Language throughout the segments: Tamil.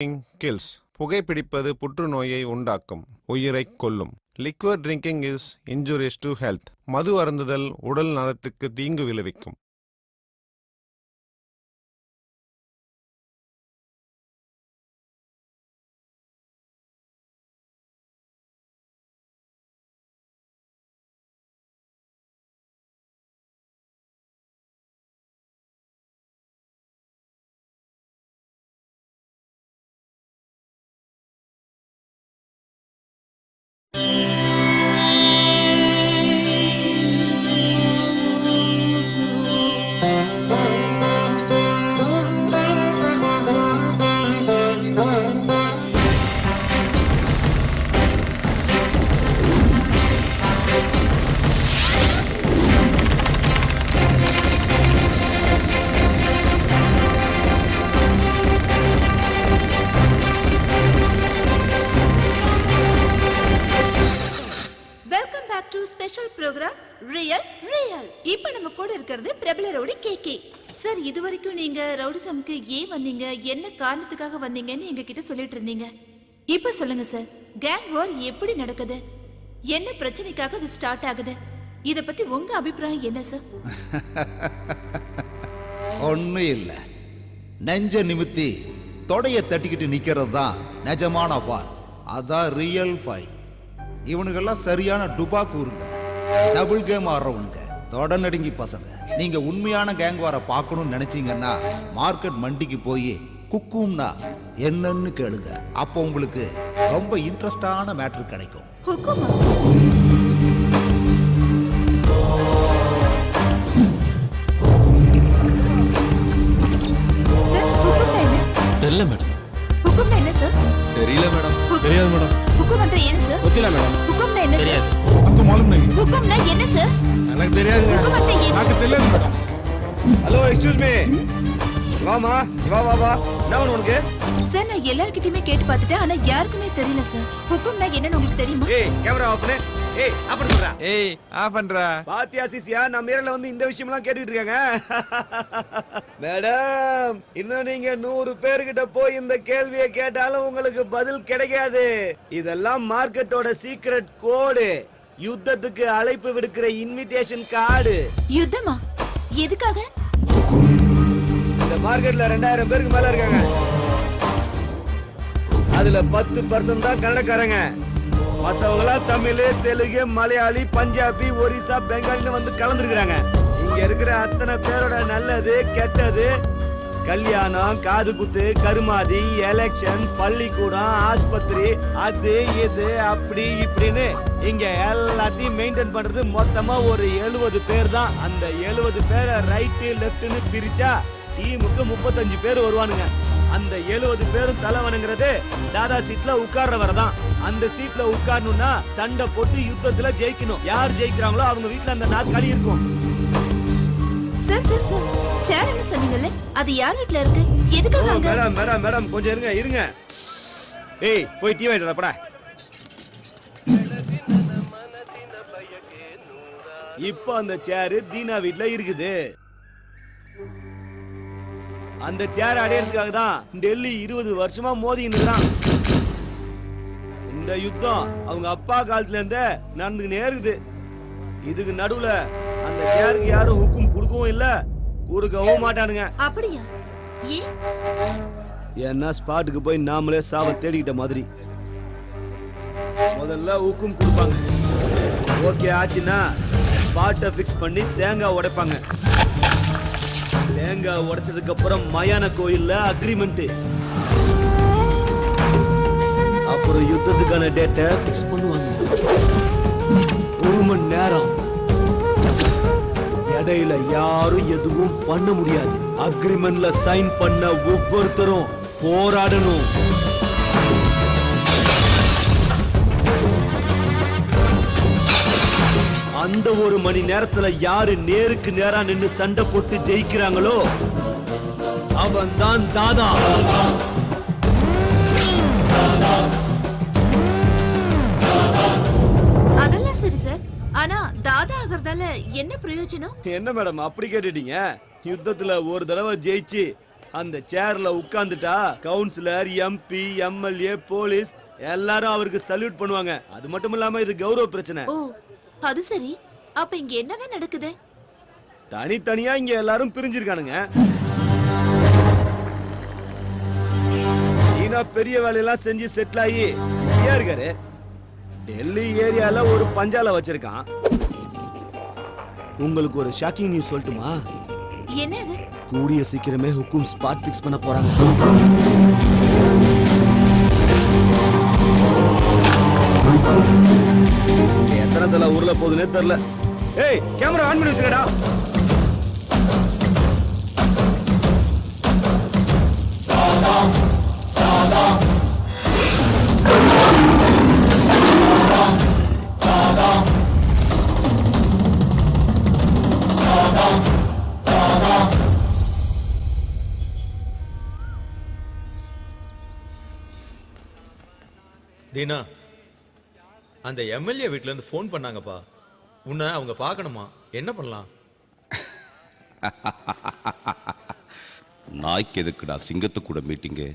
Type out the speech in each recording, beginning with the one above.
kills. புகைப்பிடிப்பது புற்றுநோயை உண்டாக்கும், உயிரைக் கொல்லும். Liquor drinking is injurious to health. மது அருந்துதல் உடல் நலத்துக்கு தீங்கு விளைவிக்கும். இப்ப நம்ம கூட இருக்கிறது பிரபல ரவுடி கேகே சார். இதுவரைக்கும் நீங்க ரவுடிசம்க்கு ஏன் வந்தீங்க, என்ன காரணத்துக்காக வந்தீங்கன்னு எங்க கிட்ட சொல்லிட்டு இருந்தீங்க. இப்ப சொல்லுங்க சார், கேங் வார் எப்படி நடக்குது, என்ன பிரச்சனைக்காக இது ஸ்டார்ட் ஆகுது, இத பத்தி உங்க அபிப்பிராயம் என்ன சார்? ஒன்னும் இல்ல, நெஞ்ச நிமித்தி தொடைய தட்டிக்கிட்டு நிக்கிறது தான் நிஜமான வார். அதான் ரியல் ஃபைட். இவனுங்கெல்லாம் சரியான டுபாக்கூருங்க, டபுள் கேம் ஆடுறவனுங்க, தொட நடுங்கி பசங்க. நீங்க உண்மையான கேங் வார பார்க்கணும்னு நினைச்சீங்கன்னா மார்க்கெட் மண்டிக்கு போய் குக்கும்னா என்னன்னு கேளுங்க. அப்போ உங்களுக்கு ரொம்ப இன்ட்ரெஸ்டான மேட்ரு கிடைக்கும். தெரியல மேடம். ஹுக்கும்னா என்ன சார்? தெரியல மேடம். தெரியாது மேடம். ஹுக்கும்னா என்ன சார்? தெரியல மேடம். ஹுக்கும்னா என்ன சார்? आपको मालूम नहीं? ஹுக்கும்னா என்ன சார்? எனக்கு தெரியாது. எனக்கு தெரியல மேடம். Hello, excuse me. வாமா, வா வா வா. என்ன உனக்கு? சார், நான் எல்லார்கிட்டயுமே கேட்டு பார்த்துட்டேன், ஆனா யாருக்குமே தெரியல சார். ஹுக்கும்னா என்னன்னு உங்களுக்கு தெரியுமா? ஏய், கேமரா ஆஃப் பண்ணு. ஏய், ஆஃப் பண்ணுடா. ஏய், ஆஃப் பண்றா. பாத்தியா சிசியா, நம்ம மேரல வந்து இந்த விஷயம்லாம் கேட்டுட்டு இருக்காங்க. மேடம், இன்னும் நீங்க 100 பேர்கிட்ட போய் இந்த கேள்வியை கேட்டாலும் உங்களுக்கு பதில் கிடைக்காது. இதெல்லாம் மார்க்கெட்டோட சீக்ரெட் கோடு. யுத்தத்துக்கு அழைப்பு விடுக்கிற இன்விடேஷன் கார்டு. யுத்தமா? எதுக்காக? இந்த மார்க்கெட்ல 2000 பேருக்கு மேல இருக்காங்க. அதுல 10% தான் கன்னடக்காரங்க. மத்தவங்களா தமிழ், தெலுங்கு, மலையாளி, பஞ்சாபி, ஒரிசா, பெங்காலின்னு வந்து கலந்துருக்காங்க. இங்க இருக்கிற அத்தனை பேரோட நல்லது கெட்டது, கல்யாணம், காது குத்து, கருமாதி, எலெக்ஷன், பள்ளிக்கூடம், ஆஸ்பத்திரி, அது இது அப்படி இப்படின்னு இங்க எல்லாத்தையும் மெயின்டைன் பண்றது மொத்தமா ஒரு 70 பேர் தான். அந்த 70 பேரை ரைட்டு லெப்ட்னு பிரிச்சா டீமுக்கு 35 பேர் வருவானுங்க. அந்த 70 பேரும் தலை வணங்குறது தாதா சீட்ல உட்கார்றவரை தான். அந்த சீட்ல உட்காரணும்னா சண்டை போட்டு யுத்தத்துல ஜெயிக்கணும். யார் ஜெயிக்கிறாங்களோ அவங்க வீட்டுல அந்த நாற்காலி இருக்கும். சார் சார் சார், சேர் என்ன சொன்னீங்கல்ல, அது யார் வீட்ல இருக்கு, எதுக்காக அங்க? மேடம் மேடம் மேடம் கொஞ்சம் இருங்க இருங்க. ஏய், போய் டீ வாங்கிட்டு வாடா. இப்போ அந்த சேர் தீனா வீட்ல இருக்குது. அந்த சேர் அடையறதுக்காக தான் டெல்லி 20 வருஷமா மோதின்னு இருக்கான். இந்த யுத்தம் அவங்க அப்பா காலத்துல இருந்தே நடந்துக்கினே இருக்குது. இதுக்கு நடுவுல அந்த சேருக்கு யாரும் ஹுக்கும் கொடுக்கவும் இல்ல, கொடுக்கவும் மாட்டானுங்க. அப்படியா? ஏன்? ஏன்னா ஸ்பாட்டுக்கு போய் நாமளே சாவ தேடிக்கிட்ட மாதிரி. முதல்ல ஹுக்கும் கொடுப்பாங்க. ஓகே ஆச்சுன்னா ஸ்பாட்டை ஃபிக்ஸ் பண்ணி தேங்காய் உடைப்பாங்க. தேங்காய் உடைச்சதுக்கு அப்புறம் மயான கோயில்ல அக்ரிமெண்ட். அப்புறம் யுத்தத்துக்கான டேட்டை ஃபிக்ஸ் பண்ணுவாங்க. 1 மணி நேரம். இடையில யாரும் எதுவும் பண்ண முடியாது. அக்ரிமெண்ட்ல சைன் பண்ண ஒவ்வொருத்தரும் போராடணும். அந்த 1 மணி நேரத்துல யாரு நேருக்கு நேரா நின்னு சண்டை போட்டு ஜெயிக்கிறாங்களோ அவன் தான் தாதா. அதெல்லாம் சரி சார், ஆனா தாதா ஆகிறதால என்ன பிரயோஜனம்? என்ன மேடம் அப்படி கேட்டுட்டீங்க? யுத்தத்துல ஒரு தடவை ஜெயிச்சு அந்த சேர்ல உட்கார்ந்துட்டா கவுன்சிலர், எம்பி, எம்எல்ஏ, போலீஸ் எல்லாரும் அவருக்கு சல்யூட் பண்ணுவாங்க. அது மட்டும் இல்லாம இது கௌரவ பிரச்சனை. ஓ அது சரி. அப்ப இங்க என்னதான் நடக்குது? தனித்தனியா இங்க எல்லாரும் பிரிஞ்சிருக்கானுங்க. ஈனா பெரிய வேலையெல்லாம் செஞ்சு செட்டில் ஆகி பிஸியா இருக்காரு. டெல்லி ஏரியால ஒரு பஞ்சால வச்சிருக்கான். உங்களுக்கு ஒரு ஷாக்கிங் நியூஸ் சொல்லட்டுமா? என்னது? கூடிய சீக்கிரமே ஹுக்கும் ஸ்பாட் ஃபிக்ஸ் பண்ண போறாங்க. எத்தனை தலை ஊர்ல போகுதுன்னே தெரியல. ஏய் கேமரா ஆன் பண்ணி வச்சுக்கடா. தீனா, அந்த எம்எல்ஏ வீட்ல இருந்து ஃபோன் பண்ணாங்கப்பா. உன்னை அவங்க பார்க்கணுமா? என்ன பண்ணலாம்? நாய்க்கு எதுக்குடா சிங்கத்து கூட மீட்டிங்கு?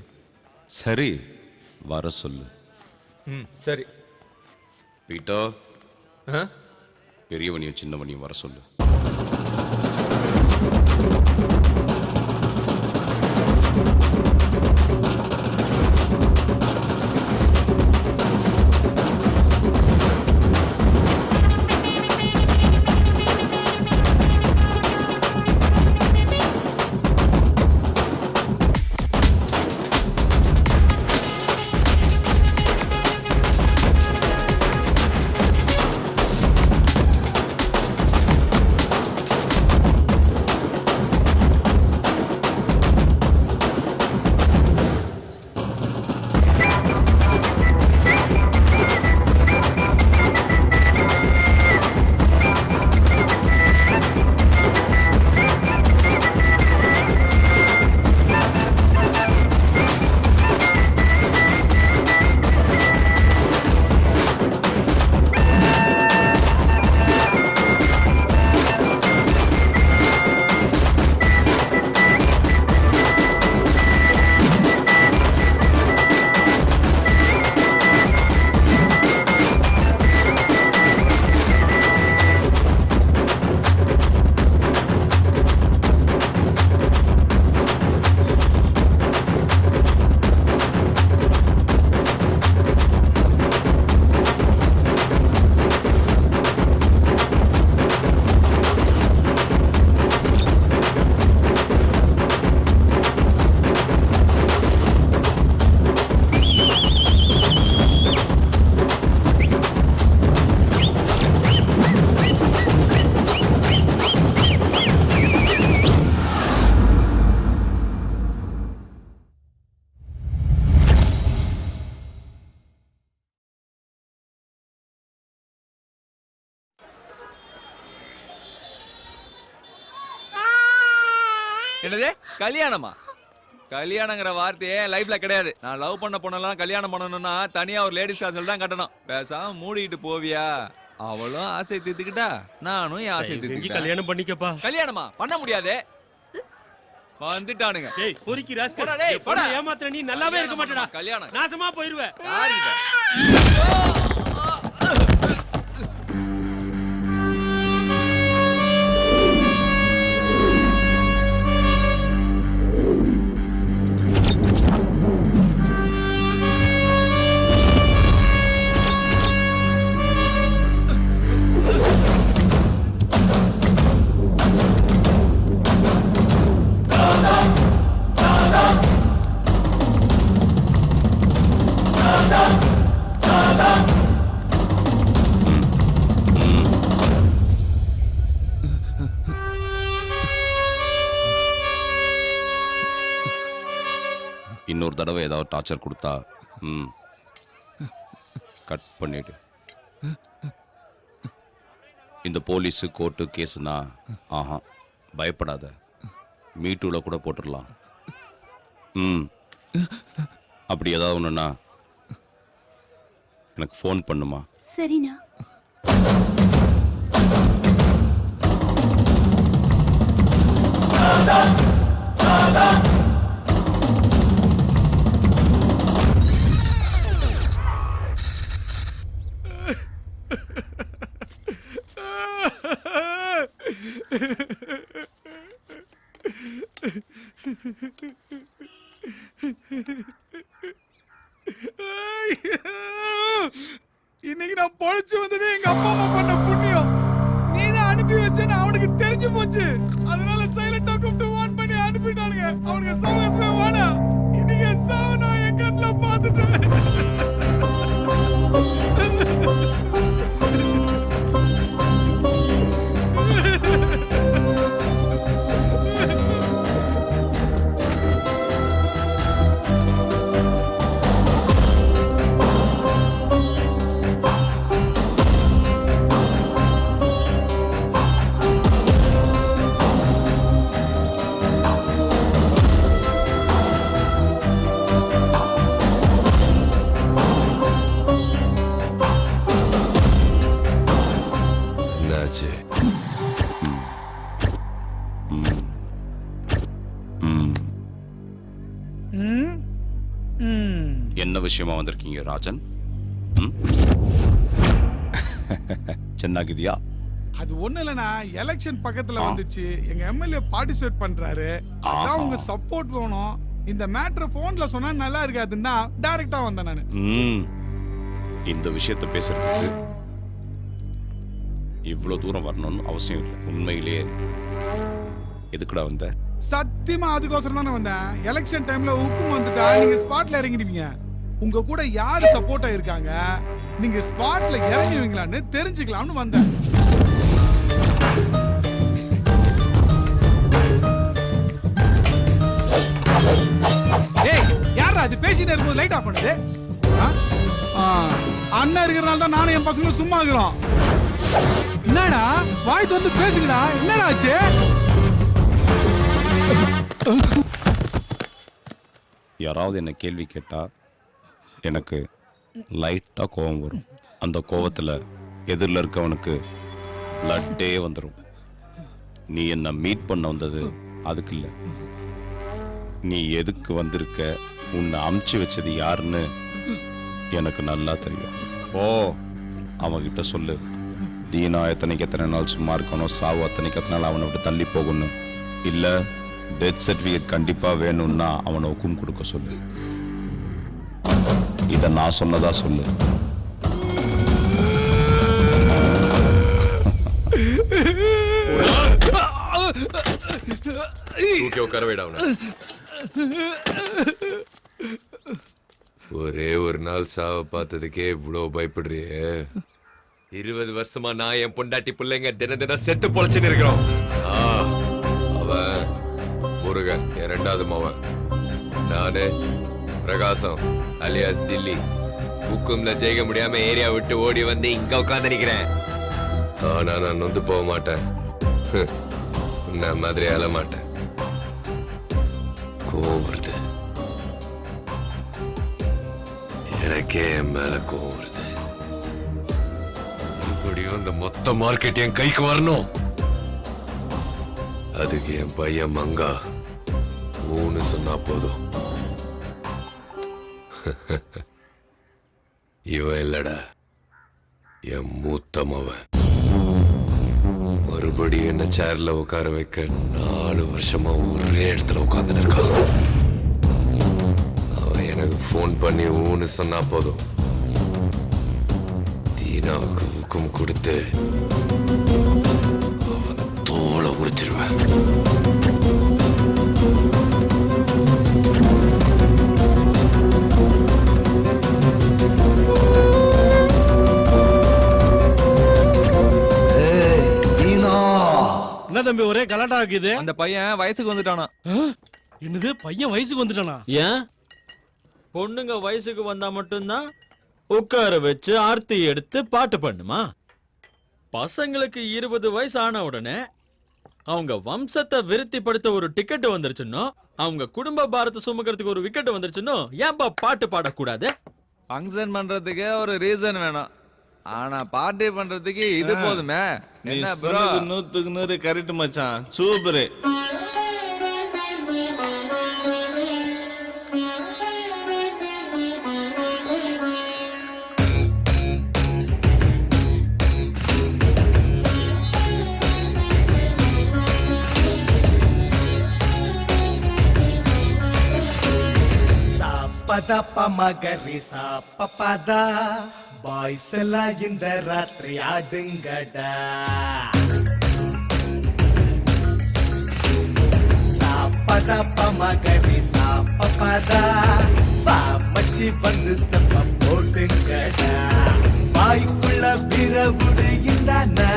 சரி, வர சொல்லு. சரி. பீட்டோ, ஆ? பெரியவனையும் சின்னவனையும் வர சொல்லு. என்னது கல்யாணமா? கல்யாணங்கிற வார்த்தையே லைஃப்ல கிடையாது. நான் லவ் பண்ண பொண்ணெல்லாம் கல்யாணம் பண்ணணும்னா தனியா ஒரு லேடிஸ் ஹாஸ்டல் தான் கட்டணும். பேசாம மூடிட்டு போவியா? அவளும் ஆசை தீர்த்துக்கிட்டா, நானும் என் ஆசை தீர்த்துக்கிட்டேன். கல்யாணம் பண்ணிக்கப்பா. கல்யாணமா பண்ண முடியாது. வந்துட்டானுங்க. டேய் பொறுக்கி ராஸ்கல். போடா டேய், போடா. ஏமாத்துற நீ நல்லாவே இருக்க மாட்டடா. கல்யாணம் நாசமா போயிருவே. யாரிட்ட? இன்னொரு தடவை ஏதாவது டார்ச்சர் கொடுத்தா கட் பண்ணிடு. இந்த போலீஸு கோர்ட்டு கேஸுனா ஆஹா பயப்படாத, மீட்டூவில் கூட போட்டுடலாம். அப்படி ஏதாவது ஒன்றுன்னா எனக்கு ஃபோன் பண்ணுமா? சரிண்ணா. இன்னைக்கு நான் பொழைச்சு வந்ததே எங்க அப்பா அம்மா பண்ண புண்ணியம். நீ தான் அனுப்பி வச்சேன்னு அவனுக்கு தெரிஞ்சு போச்சு. அதனால சைலண்டா கூப்பிட்டு வான் பண்ணி அனுப்பிட்டானுங்க. அவனுக்கு சவகாசமே வாடா. இன்னைக்கு சாவு நான் என் கண்ணுல பார்த்துட்டேன். என்னாச்சு? என்ன விஷயமா வந்திருக்கீங்க ராஜன்? ಚೆನ್ನಾಗಿದ್ಯಾ? அது ஒண்ணு இல்லனா, எலெக்ஷன் பக்கத்துல வந்துச்சு. எங்க எம்எல்ஏ பார்ட்டிசிபேட் பண்றாரு. அதான் உங்க சப்போர்ட் வேணும். இந்த மேட்டர் போன்ல சொன்னா நல்லா இருக்காதுன்னா டைரக்டா வந்தேன் நானு. இந்த விஷயத்தை பேசுறதுக்கு இவ்வளவு தூரம் வரணும்னு அவசியம் இல்லை. உண்மையிலேயே எதுக்குடா வந்த? சத்தியமா அதுக்கோசரம் தானே வந்தேன். எலெக்ஷன் டைம்ல உப்பு வந்துட்டா நீங்க ஸ்பாட்ல இறங்கிடுவீங்க. உங்க கூட யாரு சப்போர்ட்டா இருக்காங்க, நீங்க ஸ்பாட்ல இறங்குவீங்களான்னு தெரிஞ்சுக்கலாம்னு வந்தேன். ஏய், யாரா அது பேசிட்டே இருக்கும்போது லைட் ஆஃப் பண்ணுது? அண்ணன் இருக்கிறனால தான் நானும் என் பசங்களும் சும்மா இருக்கிறோம். என்னடா வாய் திறந்து பேசுங்கடா. என்னடா ஆச்சு? யாராவது என்ன கேள்வி கேட்டா எனக்கு லைட்டா கோபம் வரும். அந்த கோபத்துல எதிரில் இருக்கவனுக்கு லட்டே வந்துடும். நீ என்ன மீட் பண்ண வந்தது அதுக்கு இல்லை. நீ எதுக்கு வந்திருக்க, உன்னை அமுச்சு வச்சது யாருன்னு எனக்கு நல்லா தெரியும். ஓ, அவன்கிட்ட சொல்லு, தீனா எத்தனைக்கு எத்தனை நாள் சும்மா இருக்கணும், சாவு அத்தனைக்கு எத்தனை நாள் அவனை விட்டு தள்ளி போகணும், இல்ல டெத் சர்டிபிகேட் கண்டிப்பா வேணும்னா அவனை ஒக்கும் கொடுக்க சொல்லு. இத நான் சொன்னதா சொல்லு. ஒரே ஒரு நாள் சாவ பார்த்ததுக்கே இவ்வளவு பயப்படுறியே? 20 வருஷமா நான் என் பொண்டாட்டி பிள்ளைங்க தினம் செத்து பொழைச்சுன்னு இருக்கிறோம். அவன் முருகன் என் 2வது மவன். நானு பிரகாசம் அலியாஸ் டில்லி. ஹுக்கும்ல ஜெயிக்க முடியாம ஏரியா விட்டு ஓடி வந்து இங்க உட்காந்து நிக்கிறேன். ஆனா நான் நொந்து போக மாட்டேன். நான் மாதிரி அழ மாட்டேன். கோவம் வருது, எனக்கே என் மேல கோவம் வருது. மறுபடியும் இந்த மொத்த மார்க்கெட் என் கைக்கு வரணும். அதுக்கு என் பையன் மங்கா 3 சொன்னா போதும். இவன் இல்லடா, என் மூத்த மவன். மறுபடியும் என்ன சேர்ல உட்கார வைக்க 4 வருஷமா ஒரே இடத்துல உட்கார்ந்து இருக்கான். அவன் எனக்கு போன் பண்ணி ஊன்னு சொன்னா போதும், தீனாவுக்கு ஊக்கம் கொடுத்து அவன் தோலை உரிச்சிருவேன். என்ன தம்பி ஒரே கலாட்டா ஆக்குது? அந்த பையன் வயசுக்கு வந்துட்டானா. என்னது, பையன் வயசுக்கு வந்துட்டானா? ஏன் பொண்ணுங்க வயசுக்கு வந்தா மட்டும்தான் உட்கார வச்சு ஆர்த்தி எடுத்து பாட்டு பண்ணுமா? பசங்களுக்கு 20 வயசு ஆன உடனே அவங்க வம்சத்தை விருத்திப்படுத்த ஒரு டிக்கெட் வந்துருச்சுன்னோ, அவங்க குடும்ப பாரத்தை சுமக்கிறதுக்கு ஒரு விக்கெட் வந்துருச்சுன்னோ, ஏன்பா பாட்டு பாடக்கூடாது? ஃபங்க்ஷன் பண்றதுக்கு ஒரு ரீசன் வேணும். ஆனா பார்ட்டி பண்றதுக்கு இது போதுமே. நீ சொன்னது 100க்கு 100 கரெக்ட் மச்சான். சூப்பர். பதப்ப மகரிசா பப்பதா பாய்ஸ் எல்லாம் இந்த ராத்திரி ஆடுங்கடா சாப்பதப்ப மகரிசா பப்பதா பா மச்சி வந்து ஸ்டெப்ப போட்டுங்கடா வாய்க்குள்ள பிறவுடு இந்தானா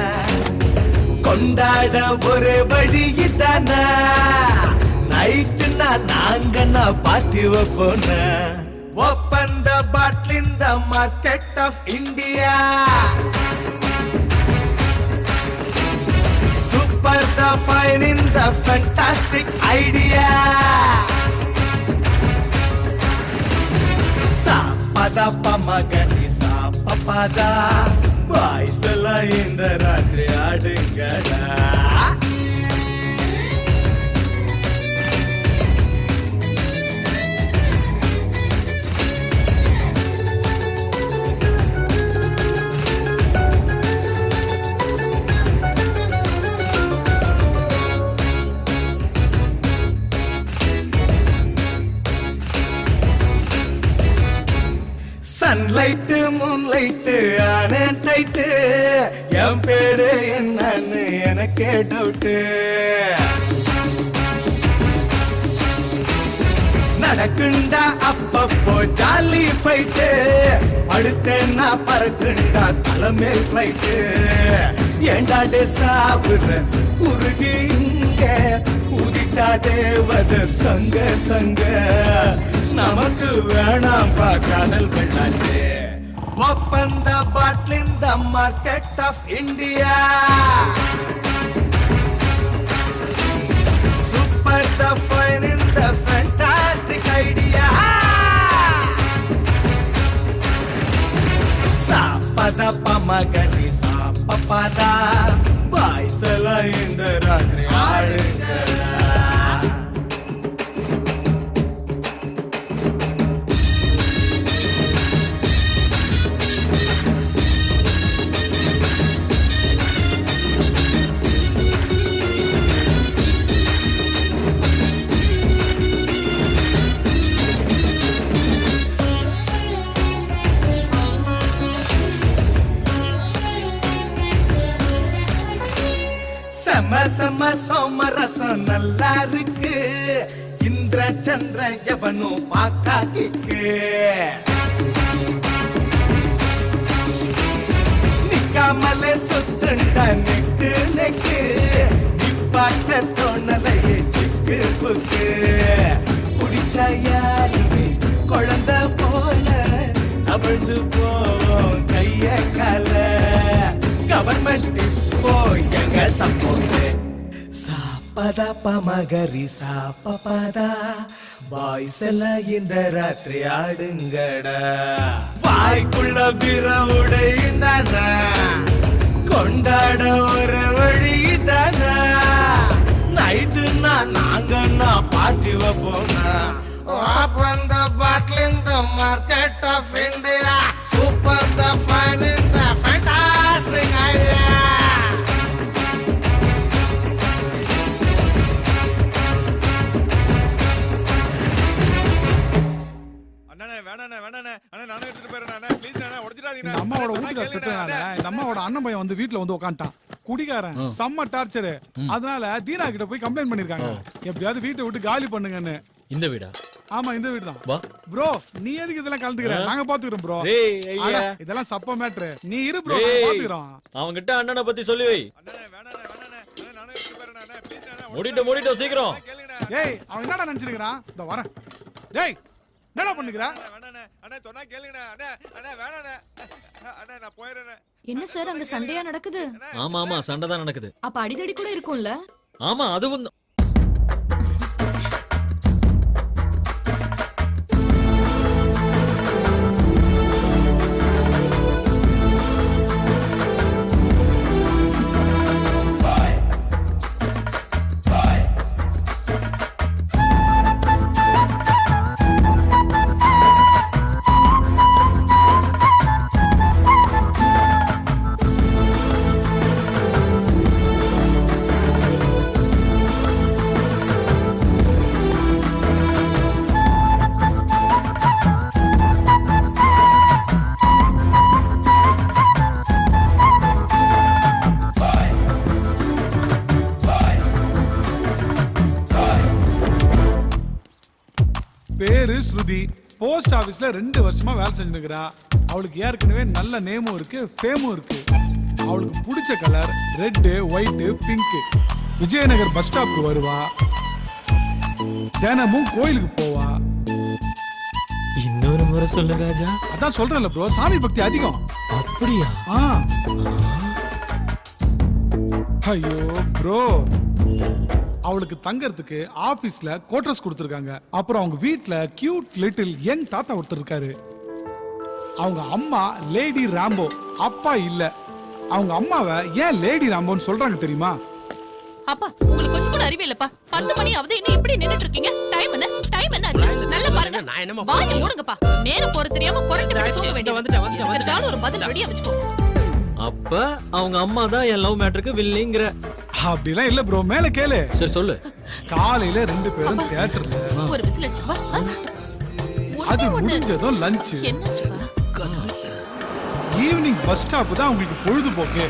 கொண்டாட ஒரு வழி இதானா நைட்டுனா நாங்க பார்ட்டி வைப்போன open the bottle in the market of India super the fine in the fantastic idea சாப்பதா பமகரி சாப்பதா பாய்ஸ் எல்லாம் இந்த ராத்திரி ஆடுங்கடா சன்லைட் மூன்லைட் ஆனே டைட்டு என் பேரு என்னன்னு எனக்கே டவுட்டு நடக்குண்டா அப்பப்போ ஜாலி ஃபைட்டு அடுத்தேன்னா பறக்குண்டா தலைமேல் ஃபிளைட்டு ஏண்டாடே சாவுற குறுகி இங்க ஊதிட்டா தேவத சங்க சங்க நமக்கு வேணாம்பா காதல் வெள்ளாட்டு open the bottle in the market of India super the fine in the fantastic idea சாப்பத பமகரி சாப்பதா பாய்ஸ் எல்லாம் இந்த ராத்திரி ஆடுங்கடா செம செம சோமரசம் நல்லா இருக்கு இந்திர சந்திர எவனும் பாக்கா கிக்கு நிக்காமலே சுத்துண்ட நெக்கு நெக்கு நிப்பாட்ட தோணலையே சிக்கு புக்கு குடிச்சாயாலுமே குழந்தை போல அவிழ்ந்து போவோம் கைய கால கவர்மெண்ட் இப்போ எங்க சப்போர்ட் சாப்பதா பமகரி சாப்பதா பாய்ஸ் எல்லாம் இந்த ராத்திரி ஆடுங்கடா வாய்க்குள்ள பிறவுட இந்தானா கொண்டாட ஒரு வழி தானா நைட்டுனா நாங்கன்னா பார்ட்டி வைப்போனா open the bottle in the market of India super the fine in the fantastic idea அம்மாவோட வீட்டுல செத்தனால இந்த அம்மாவோட அண்ணன் பையன் வந்து வீட்டுல வந்து உட்காந்துட்டான் குடிகாரன் செம்ம டார்ச்சர் அதனால தீனா கிட்ட போய் கம்ப்ளைண்ட் பண்ணிருக்காங்க எப்படியாவது வீட்டை விட்டு காலி பண்ணுங்கன்னு இந்த வீடா? ஆமா இந்த வீடு தான் வா ப்ரோ. நீ எதுக்கு இதெல்லாம் கலந்துக்கிற? நாங்க பாத்துக்கிறோம் ப்ரோ. டேய் ஐயா, இதெல்லாம் சப்ப மேட்ரு. நீ இரு ப்ரோ, பாத்துக்கிறோம். அவங்கிட்ட அண்ணனை பத்தி சொல்லி வை. மூடிட்டு சீக்கிரம். ஏய் அவன் என்னடா நினைச்சிருக்கான்? இதோ வரேன். டேய் என்னடா பண்ணுகிறா? அண்ணா சொன்னா கேளுங்கடா. அண்ணா வேணாண்ணா. அண்ணா நான் போயிடுறேன். என்ன சார் அங்க சண்டையா நடக்குது? ஆமா சண்டை தான் நடக்குது. அப்ப அடிதடி கூட இருக்கும்ல? ஆமா அதுவும் ஸ்ருதி போஸ்ட் ஆபீஸ்ல 2 வருஷமா வேலை செஞ்சுருக்கிறா. அவளுக்கு ஏற்கனவே நல்ல நேமும் இருக்கு, ஃபேமும் இருக்கு. அவளுக்கு பிடிச்ச colour red, white, pink. Vijayanagar bus ஸ்டாப்க்கு வருவா, தினமும் கோயிலுக்கு போவா. இன்னொரு முறை சொல்லு ராஜா. அதான் சொல்றேன்ல ப்ரோ, சாமி பக்தி அதிகம். அப்படியா? ஐயோ ப்ரோ, அவளுக்கு தங்கறதுக்கு ஆபீஸ்ல கோட்ரஸ் கொடுத்திருக்காங்க. அப்புறம் அவங்க வீட்ல கியூட் லிட்டில் யங் தாத்தா ஒருத்தர் இருக்காரு. அவங்க அம்மா லேடி ராம்போ, அப்பா இல்ல. அவங்க அம்மாவை ஏன் லேடி ராம்போன்னு சொல்றாங்க தெரியுமா? அப்பா உங்களுக்கு கொஞ்சம் கூட அறிவே இல்லப்பா. 10 மணி ஆகுது, இன்னும் இப்படி நின்னுட்டு இருக்கீங்க. டைம் என்ன ஆச்சு? நல்லா பாருங்க. வாய் மூடுங்கப்பா. நேரம் போற தெரியாம கொரட்டை விட்டு தூங்க வேண்டியது. வந்துட்டாலும் ஒரு பதில் ரெடியா வச்சுக்கோ. அப்ப அவங்க அம்மா தான் என் லவ் மேட்டருக்கு வில்லிங்கிற. அப்படிலாம் இல்ல ப்ரோ, மேல கேளு. சரி சொல்லு. காலையில 2 பேரும் தியேட்டர்ல, ஒரு விசில் அடிச்சு வா. அது முடிஞ்சதும் லஞ்ச். என்னாச்சுப்பா? ஈவினிங் பஸ் ஸ்டாப் தான் உங்களுக்கு பொழுதுபோக்கு.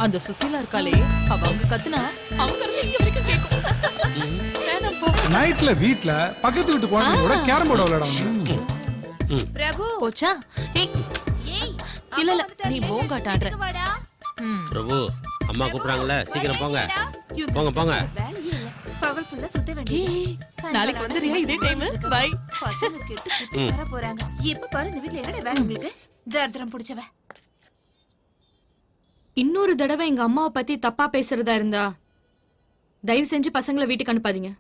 அந்த சுசீலா இருக்காளே, அவங்க கத்துனா அவங்க இருந்து இங்க வரைக்கும் கேக்கும். வேணாம் போ. நைட்ல வீட்ல பக்கத்து வீட்டு குழந்தைங்களோட கேரம் போர்டு விளையாடுவாங்க. பிரபு போச்சா? இல்ல நீ போங்காட்ட ஆடுற. பிரபு அம்மா கூப்பிடுறாங்கல்ல, சீக்கிரம் போங்க போங்க போங்க. பகல் ஃபுல்லா சுத்த வேண்டியது. நாளைக்கு வந்துறியா இதே டைம்? பை. பசங்க கேட்டு சுத்தி வர போறாங்க. எப்ப பாரு இந்த வீட்ல என்னடா வேணும் உங்களுக்கு? தர்தரம் புடிச்சவ. இன்னொரு தடவை எங்க அம்மாவை பத்தி தப்பா பேசுறதா இருந்தா தயவு செஞ்சு பசங்களை வீட்டுக்கு அனுப்பாதீங்க.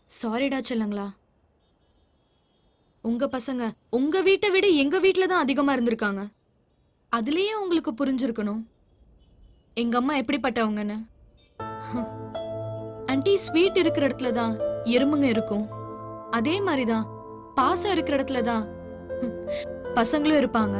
சாரிடா செல்லங்களா. உங்க பசங்க உங்க வீட்டை விட எங்க வீட்டுல தான் அதிகமா இருந்திருக்காங்க. அதுலயே உங்களுக்கு புரிஞ்சிருக்கணும் எங்க அம்மா எப்படிப்பட்டவங்கன்னு. ஆன்ட்டி, ஸ்வீட் இருக்கிற இடத்துல தான் எறும்புங்க இருக்கும். அதே மாதிரிதான் பாசம் இருக்கிற இடத்துல தான் பசங்களும் இருப்பாங்க.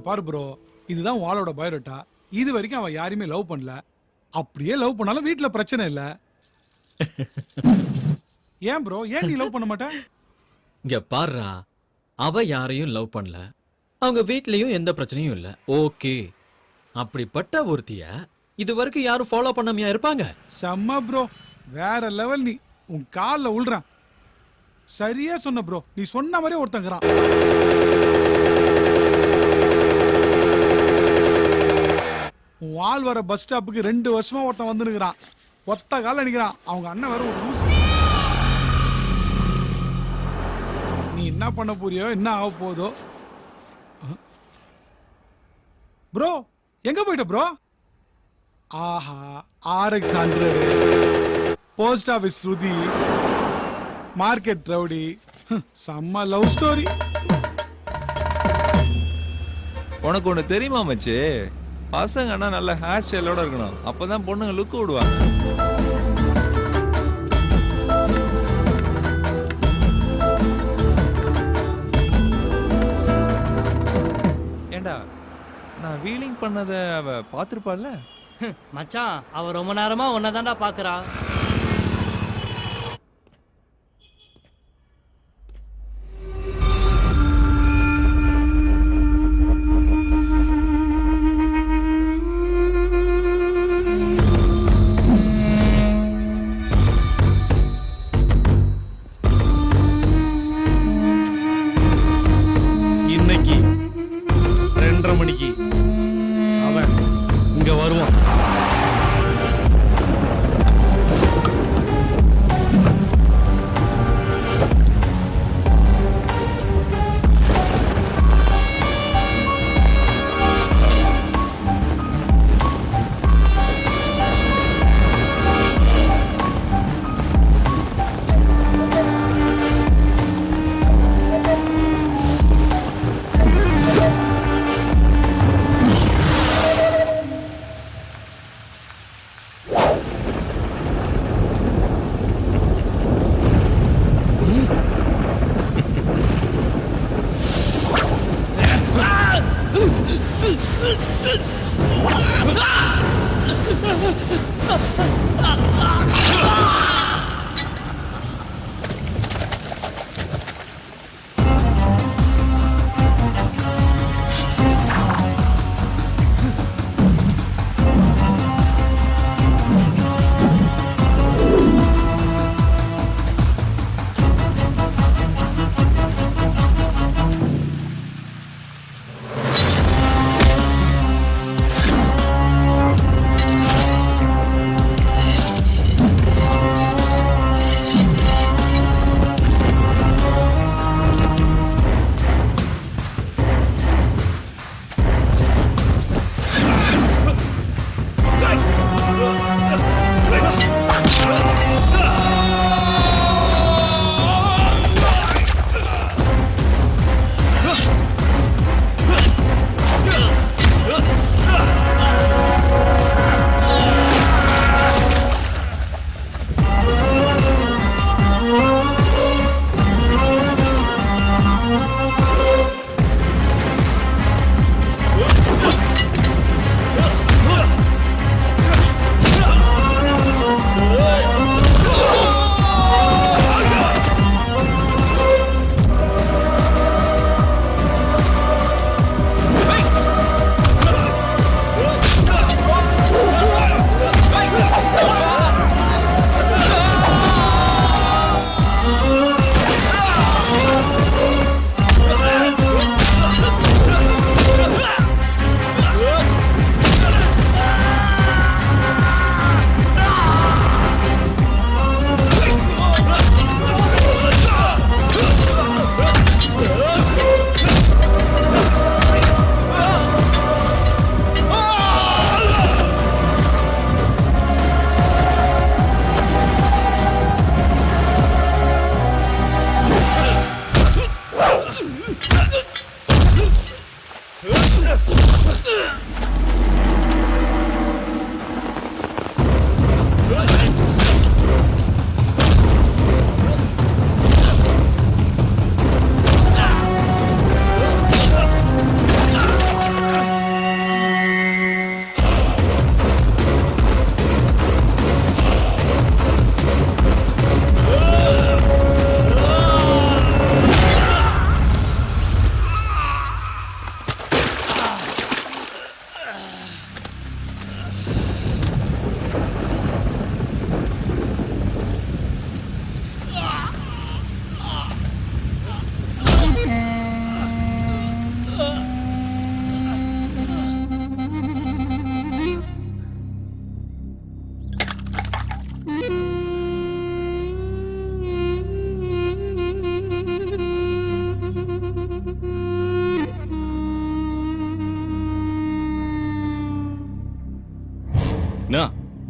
பாரு ப்ரோ, இதுதான் வாளோட பயோடேட்டா. இது வரைக்கும் அவ யாரையுமே லவ் பண்ணல. அப்படியே லவ் பண்ணாலும் வீட்ல பிரச்சனை இல்ல. ஏன் ப்ரோ, ஏன் நீ லவ் பண்ண மாட்ட? இங்க பாருடா, அவ யாரையும் லவ் பண்ணல, அவங்க வீட்லயும் எந்த பிரச்சனையும் இல்ல. ஓகே, அப்படிப்பட்ட ஒருத்திய இது வரைக்கும் யாரும் ஃபாலோ பண்ணாமையா இருப்பாங்க? செம்ம ப்ரோ, வேற லெவல். நீ உன் கால்ல உள்றான். சரியா சொன்ன ப்ரோ, நீ சொன்ன மாதிரி ஒருத்தங்கிறான். வால் வர பஸ் ஸ்டாப்புக்கு 2 வருஷமா ஒருத்தன் வந்து நிக்கிறான். ஒத்த கால நிக்கிறான். அவங்க அண்ணன் வேற ஒரு லூசு. நீ என்ன பண்ண போறியோ, என்ன ஆக போதோ. ப்ரோ எங்க போயிட்ட ப்ரோ? ஆஹா, RX 100, போஸ்ட் ஆபீஸ் ஸ்ருதி, மார்க்கெட் ரவுடி. செம்ம லவ் ஸ்டோரி. உனக்கு ஒண்ணு தெரியுமா மச்சி? பசங்கன்னா நல்ல ஹேர் ஸ்டைலோட இருக்கணும், அப்பதான் பொண்ணுங்க லுக் விடுவாங்க. ஏண்டா, நான் வீலிங் பண்ணத அவ பாத்திருப்பாள்ல? மச்சான், அவ ரொம்ப நேரமா உன்னதான்டா பாக்குறா. இன்னைக்கு 2:30 மணிக்கு அவன் இங்க வருவான்.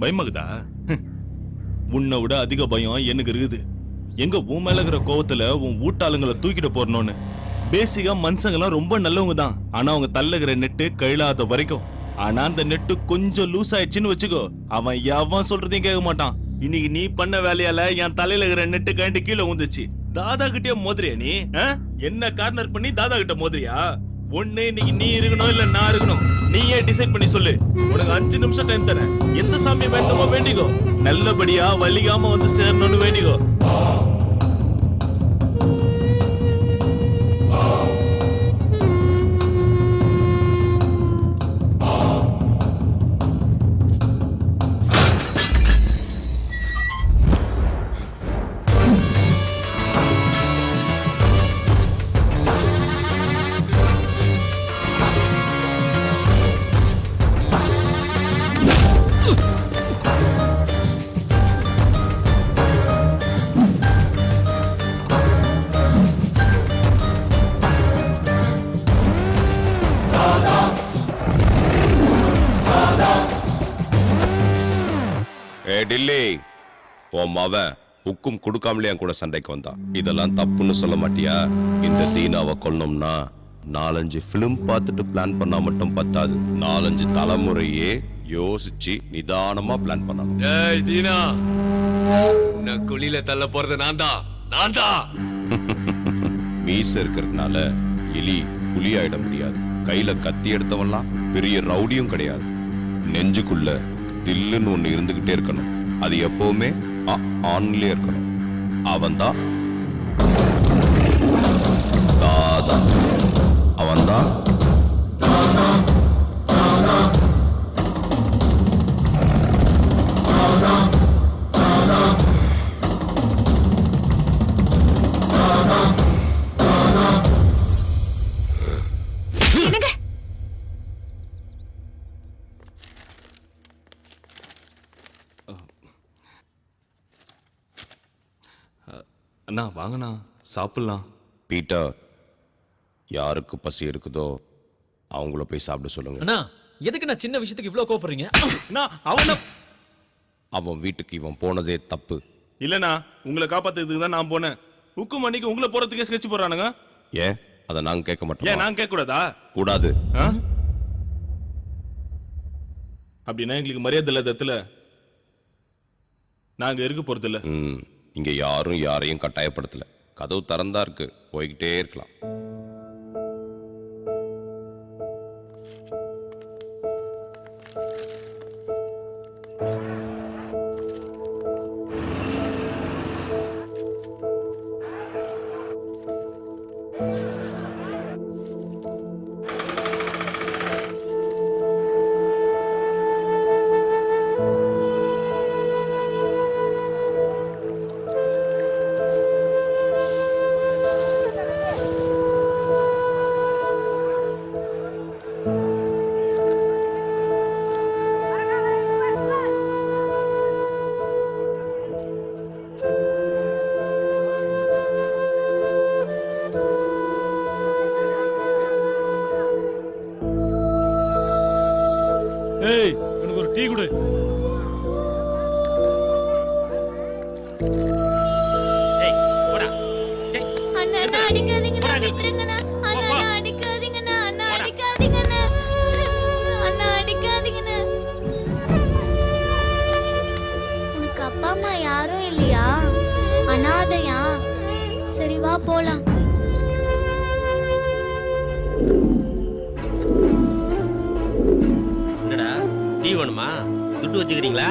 பயமாகுதா? உன்னை விட அதிக பயம் எனக்கு இருக்குது. எங்க உன் மேல இருக்கிற கோவத்துல உன் வீட்டாளுங்களை தூக்கிட்டு போறணும்னு. பேசிக்கா மனுஷங்கெல்லாம் ரொம்ப நல்லவங்க தான். ஆனா அவங்க தள்ளுகிற நெட்டு கையிலாத வரைக்கும். ஆனா அந்த நெட்டு கொஞ்சம் லூஸ் ஆயிடுச்சுன்னு வச்சுக்கோ, அவன் எவன் சொல்றதையும் கேட்க மாட்டான். இன்னைக்கு நீ பண்ண வேலையால என் தலையில இருக்கிற நெட்டு கழண்டு கீழே வந்துச்சு. தாதா கிட்டே மோதிரியா நீ? என்ன கார்னர் பண்ணி தாதா கிட்ட மோதிரியா? ஒண்ணு இன்னைக்கு நீ இருக்கணும் இல்ல நான் இருக்கணும். நீயே டிசைட் பண்ணி சொல்லு. உனக்கு 5 நிமிஷம் டைம் தரேன். எந்த சாமியை வேண்டுமோ வேண்டிக்கோ. நல்லபடியா வலிகாம வந்து சேரணும்னு வேண்டிக்கோ. டில்லி, உன் மவன் உக்கும் கொடுக்காமலே என் கூட சண்டைக்கு வந்தான். இதெல்லாம் தப்புன்னு சொல்ல மாட்டியா? இந்த தீனாவை கொல்லணும்னா 4-5 பிலிம் பார்த்துட்டு பிளான் பண்ணா மட்டும் பத்தாது. 4-5 தலைமுறையே யோசிச்சு நிதானமா பிளான் பண்ணணும். டேய் தீனா, உன்னை குழியில தள்ள போறது நான் தான். மீச இருக்கிறதுனால எலி புலி ஆயிட முடியாது. கையில கத்தி எடுத்தவன்லாம் பெரிய ரவுடியும் கிடையாது. நெஞ்சுக்குள்ள தில்லுன்னு ஒண்ணு இருந்துகிட்டே இருக்கணும். அது எப்பவுமே ஆன்லயே இருக்கணும். அவன்தான் தாதா. அவன்தான் என்னங்க அண்ணா வாங்கண்ணா சாப்பிடலாம். பீட்டர், யாருக்கு பசி இருக்குதோ அவங்கள போய் சாப்பிட சொல்லுங்க. அண்ணா எதுக்கு நான் சின்ன விஷயத்துக்கு இவ்ளோ கோபப்படுறீங்க? அவன் வீட்டுக்கு இவன் போனதே தப்பு. இல்லண்ணா, உங்களை காப்பாத்துறதுக்கு தான் நான் போனேன். ஹுக்கும் அன்னைக்கு உங்களை போறதுக்கே ஸ்கெட்ச் போறானுங்க. ஏன் அதை நாங்க கேட்க மாட்டோம்? ஏன் நான் கேட்க கூடாதா? கூடாது. அப்படின்னா எங்களுக்கு மரியாதை இல்லாதத்துல நாங்க இருக்க போறது இல்ல. இங்க யாரும் யாரையும் கட்டாயப்படுத்தல. கதவு திறந்தா இருக்கு, போய்கிட்டே இருக்கலாம். ஏய், எனக்கு ஒரு டீ கொடு. அண்ணா அடிக்காதீங்கண்ணா, விட்டுருங்கண்ணா. அண்ணா அடிக்காதீங்கண்ணா, அண்ணா அடிக்காதீங்கண்ணா, அண்ணா அடிக்காதீங்கண்ணா. உனக்கு அப்பா அம்மா யாரும் இல்லையா? அனாதையா? சரி வா போலாம். என்னடா டீ வேணுமா? துட்டு வச்சுக்கிறீங்களா?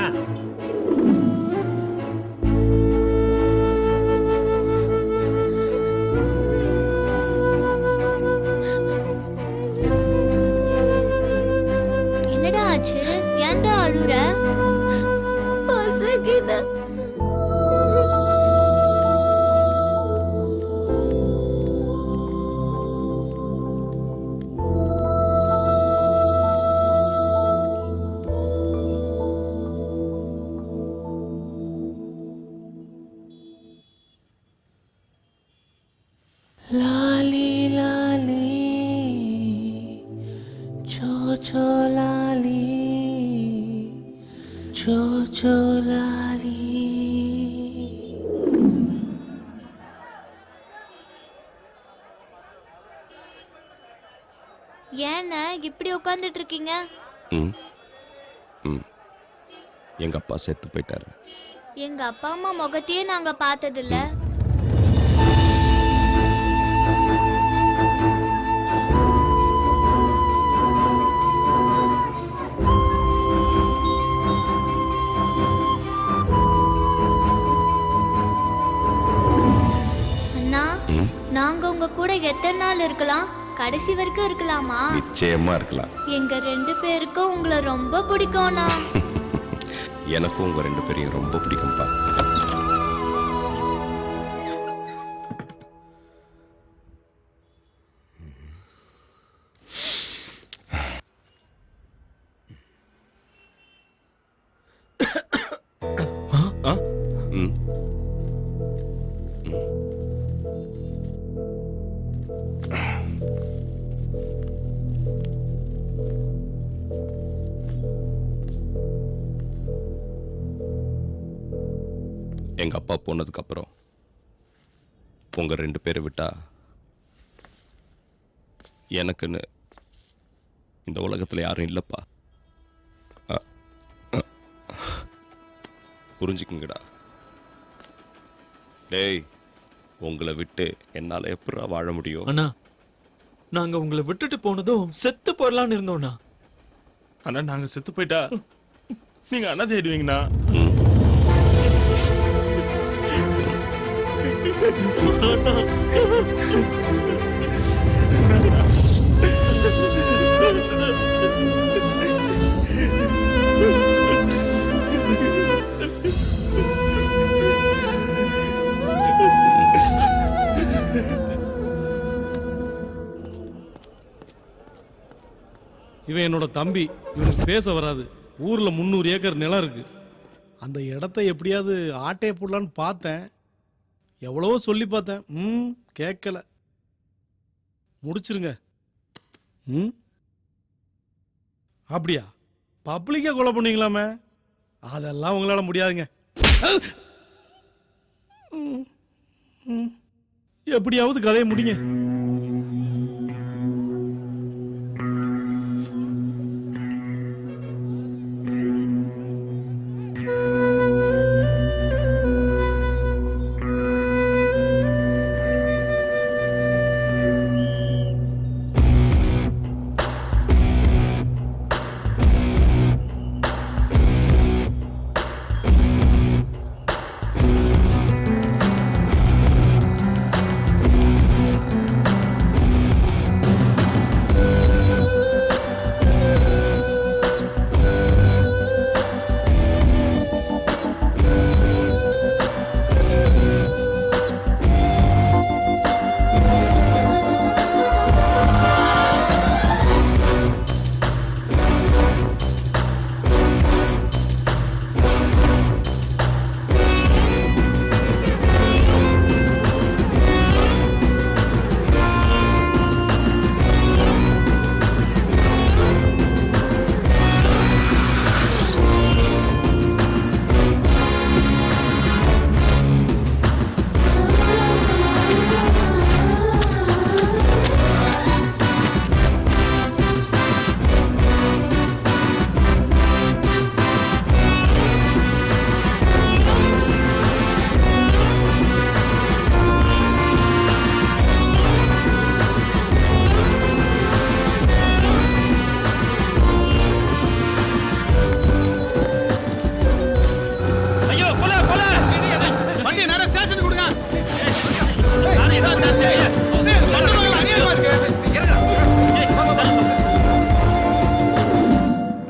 என்னடா ஆச்சு? ஏன்டா அழுற? பசிக்குது. लाली लाली चो चो लाली चो चो लाली. ஏன்னா இப்படி உட்கார்ந்துட்டு இருக்கீங்க? எங்க அப்பா செத்து போயிட்டாரு. எங்க அப்பா அம்மா முகத்தையே நாங்க பார்த்ததில்ல. அண்ணா, நாங்க உங்க கூட எத்தனை நாள் இருக்கலாம்? கடைசி வரைக்கும் இருக்கலாமா? நிச்சயமா இருக்கலாம். எங்க 2 பேருக்கும் உங்களை ரொம்ப பிடிக்கும்ண்ணா. எனக்கும் உங்க 2 பேரையும் ரொம்ப பிடிக்கும்பா. எங்க அப்பா போனதுக்கு அப்புறம் உங்க 2 பேரை விட்டா எனக்குன்னு இந்த உலகத்துல யாரும் இல்லப்பா. புரிஞ்சுக்குங்கடா. டேய், உங்களை விட்டு என்னால எப்படா வாழ முடியும்? அண்ணா, நாங்க உங்களை விட்டுட்டு போனதும் செத்து போறலாம்னு இருந்தோம்னா. ஆனா நாங்க செத்து போயிட்டா நீங்க அனாதை ஆயிடுவீங்கண்ணா. இவன் என்னோட தம்பி. இவனுக்கு பேச வராது. ஊர்ல 300 ஏக்கர் நிலம் இருக்கு. அந்த இடத்த எப்படியாவது ஆட்டைய போடலான்னு பார்த்தேன். எவ்வளவோ சொல்லி பார்த்தேன். கேட்கல. முடிச்சிருங்க. அப்படியா? பப்ளிக்கா கொலை பண்ணுவீங்களாமே? அதெல்லாம் உங்களால முடியாதுங்க. எப்படியாவது கதையை முடிங்க.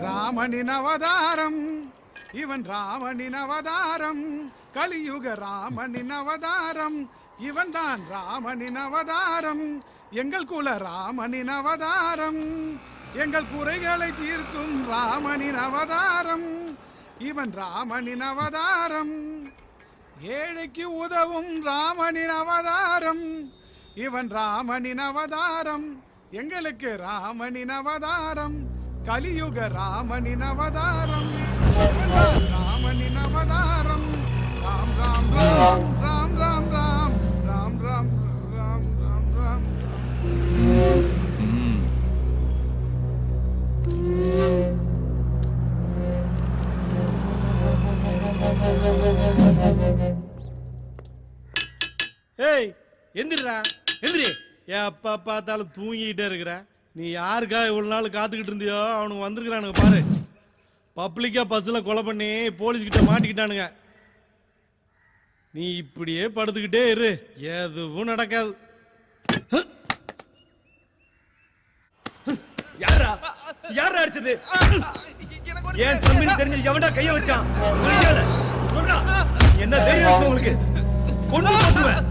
ராமனின் அவதாரம், இவன் ராமனின் அவதாரம், கலியுக ராமனின் அவதாரம், இவன் தான் ராமனின் அவதாரம், எங்கள் குல ராமனின் அவதாரம், எங்கள் குறைகளை தீர்க்கும் ராமனின் அவதாரம், இவன் ராமனின் அவதாரம், ஏழைக்கு உதவும் ராமனின் அவதாரம், இவன் ராமனின் அவதாரம், எங்களுக்கு ராமனின் அவதாரம், கலியுக ராமனின் அவதாரம், இவன் தான் ராமனின் அவதாரம், ராம் ராம் ராம் ராம் ராம் ராம் ராம் ராம் ராம் ராம் ராம். ஏய் எந்திரா எந்திரி. எப்ப பார்த்தாலும் தூங்கிக்கிட்டே இருக்கிற. நீ யாருக்கா இவ்வளவு நாள் காத்துக்கிட்டு இருந்தியோ அவனுக்கு வந்திருக்கிறானுங்க பாரு. பப்ளிக்கா பஸ்ல கொலை பண்ணி போலீஸ் கிட்ட மாட்டிக்கிட்டானுங்க. நீ இப்படியே படுத்துக்கிட்டே இரு, எதுவும் நடக்காது. யாரா யாரா அடிச்சது? ஏன் தம்பின்னு தெரிஞ்சு எவன்டா கைய வச்சான்? சொல்றா, என்ன தைரியம் இருக்கு உங்களுக்கு? கொண்டு போட்டுவேன்.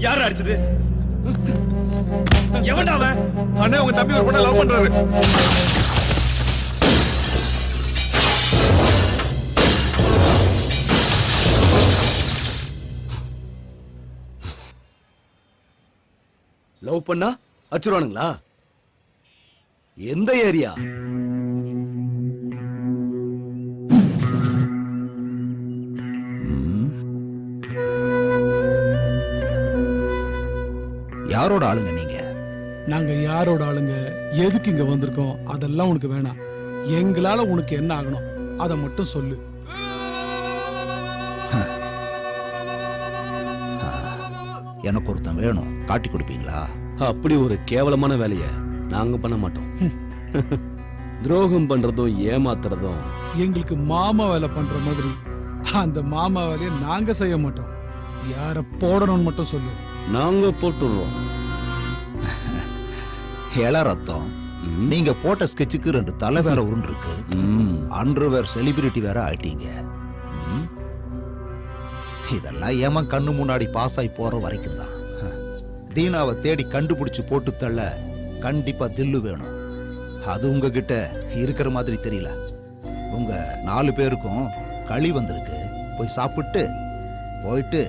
யாரா அடிச்சது? எவன்டா அவன்? அண்ணே, உங்க தம்பி ஒரு பொண்ணை லவ் பண்றாரு. லவ் பண்ணா அச்சுருவானுங்களா? எந்த ஏரியா? யாரோட ஆளுங்க நீங்க? நாங்க யாரோட ஆளுங்க, எதுக்கு இங்க வந்திருக்கோம், அதெல்லாம் உனக்கு வேணாம். எங்களால உனக்கு என்ன ஆகணும் அதை மட்டும் சொல்லு. எனக்கு ஒருத்தன் வேணும், காட்டி கொடுப்பீங்களா? அப்படி ஒரு கேவலமான வேலையை நாங்க பண்ண மாட்டோம். துரோகம் பண்றதும் ஏமாத்துறதும் எங்களுக்கு மாமா வேலை பண்ற மாதிரி அந்த மாமா வேலையை நாங்க செய்ய மாட்டோம். யார போடணும்னு மட்டும் சொல்லு. நாங்க போட்டுடுறோம். இள ரத்தம், நீங்க போட்ட ஸ்கெட்சுக்கு 2 தலை வேற உருண்டிருக்கு. அண்டர்வேர் செலிபிரிட்டி வேற ஆயிட்டீங்க. இதெல்லாம் ஏமா கண்ணு முன்னாடி பாஸ் ஆகி போற வரைக்கும் தான். தீனாவை தேடி கண்டுபிடிச்சு போட்டு தள்ள கண்டிப்பா தில்லு வேணும். அது உங்ககிட்ட இருக்கிற மாதிரி தெரியல. உங்க 4 பேருக்கும் களி வந்திருக்கு. போய் சாப்பிட்டு போயிட்டு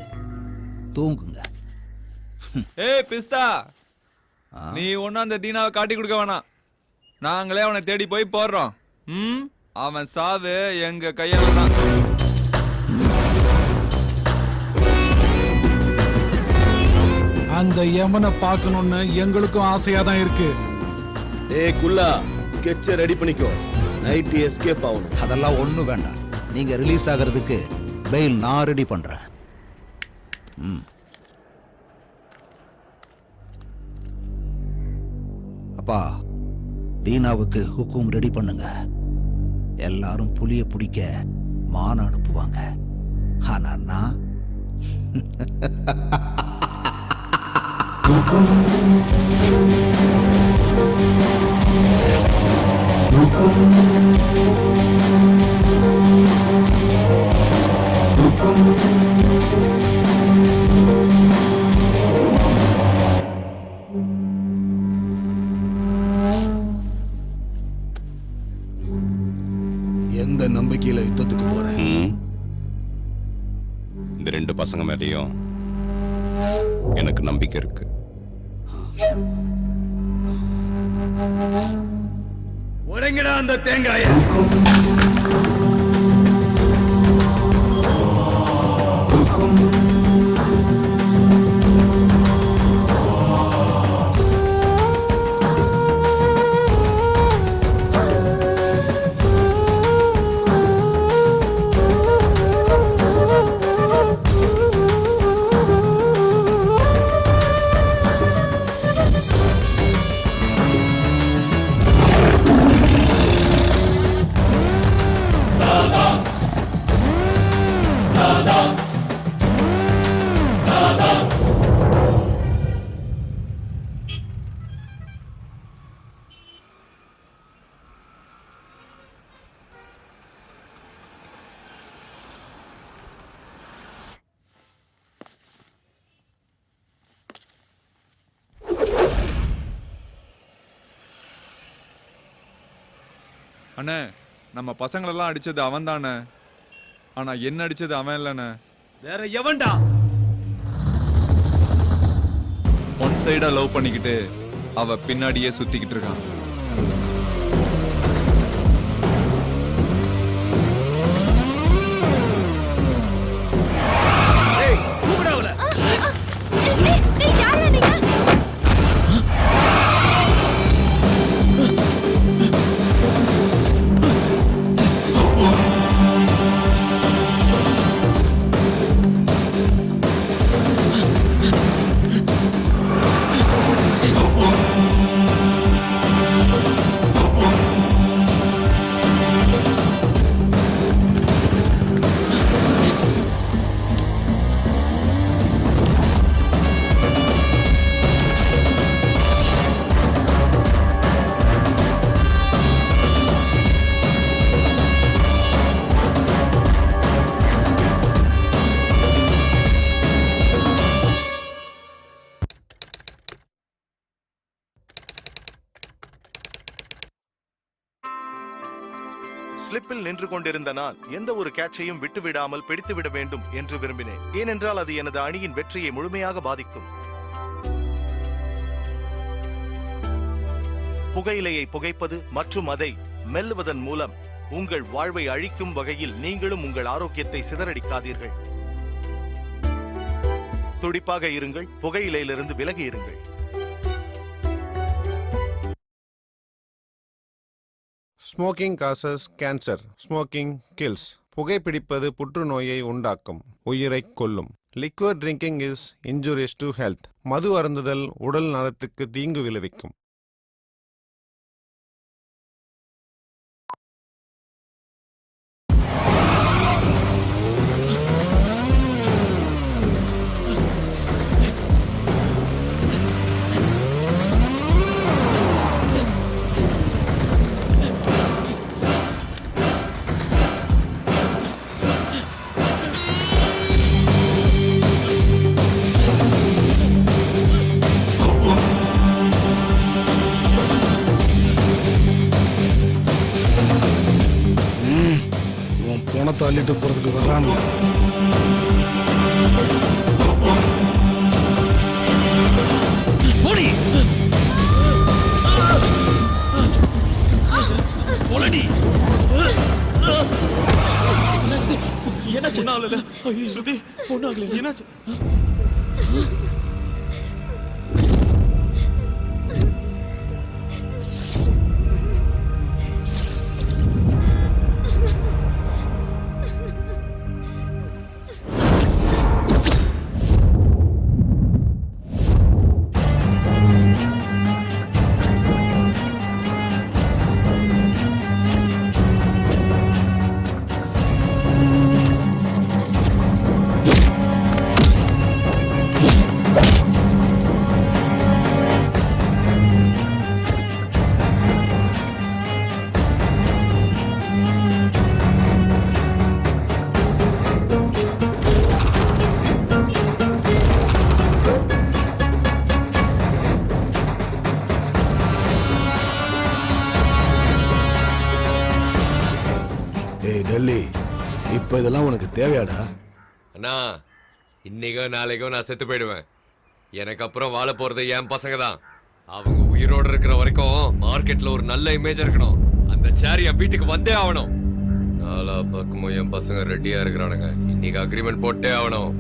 தூங்குங்க. ஏய் பிஸ்தா, நீ ஒன்னும் அந்த தீனாவை காட்டி கொடுக்க வேணாம். நாங்களே அவனை தேடி போய் போடுறோம். அவன் சாவு எங்க கையால தான். அந்த யமனை பார்க்கணும்னு எங்களுக்கும் ஆசையா தான் இருக்கு. ஏய் குல்லா, ஸ்கெட்சை ரெடி பண்ணிக்கோ. நைட் எஸ்கேப் ஆகணும். அதெல்லாம் ஒண்ணும் வேண்டாம். நீங்க ரிலீஸ் ஆகிறதுக்கு பெயில் நான் ரெடி பண்றேன். அப்பா, தீனாவுக்கு ஹுக்கும் ரெடி பண்ணுங்க. எல்லாரும் புலிய பிடிக்க மான் அனுப்புவாங்க. ஆனா நான் எந்த நம்பிக்கையில யுத்தத்துக்கு போறேன்? இந்த 2 பசங்க மேலேயும் எனக்கு நம்பிக்கை இருக்கு. உடைங்கடா அந்த தேங்காய. அண்ணே, நம்ம பசங்களெல்லாம் அடிச்சது அவன் தானே. ஆனா என்ன அடிச்சது அவன் இல்லண்ணே. வேற எவன்டா? ஒன் சைடா லவ் பண்ணிக்கிட்டு அவ பின்னாடியே சுத்திக்கிட்டு இருக்கான். ஸ்லிப்பில் நின்று கொண்டிருந்த நான் எந்த ஒரு கேட்சையும் விட்டுவிடாமல் பிடித்துவிட வேண்டும் என்று விரும்பினேன். ஏனென்றால் அது எனது அணியின் வெற்றியை முழுமையாக பாதிக்கும். புகையிலையை புகைப்பது மற்றும் அதை மெல்லுவதன் மூலம் உங்கள் வாழ்வை அழிக்கும் வகையில் நீங்களும் உங்கள் ஆரோக்கியத்தை சிதறடிக்காதீர்கள். துடிப்பாக இருங்கள், புகையிலையிலிருந்து விலகி இருங்கள். Smoking causes cancer, smoking kills. புகைப்பிடிப்பது புற்றுநோயை உண்டாக்கும், உயிரை கொல்லும். Liquid drinking is injurious to health. மது அருந்துதல் உடல் நலத்துக்கு தீங்கு விளைவிக்கும். பணத்தை அள்ளிட்டு போறதுக்கு வர்றானு. என்னாச்சு? ஐயோ ஸ்ருதி, ஒண்ணாகல. என்னாச்சு? டெல்லி, இப்ப இதெல்லாம் உனக்கு தேவையாடா? அண்ணா, இன்னைக்கோ நாளைக்கோ நான் செத்து போயிடுவேன். எனக்கு அப்புறம் வாழ போறது என் பசங்க தான். அவங்க உயிரோடு இருக்கிற வரைக்கும் மார்க்கெட்ல ஒரு நல்ல இமேஜ் இருக்கணும். அந்த சேர் என் வீட்டுக்கு வந்தே ஆகணும். நாலா பக்கமும் என் பசங்க ரெடியா இருக்கிறானுங்க. இன்னைக்கு அக்ரிமெண்ட் போட்டே ஆகணும்.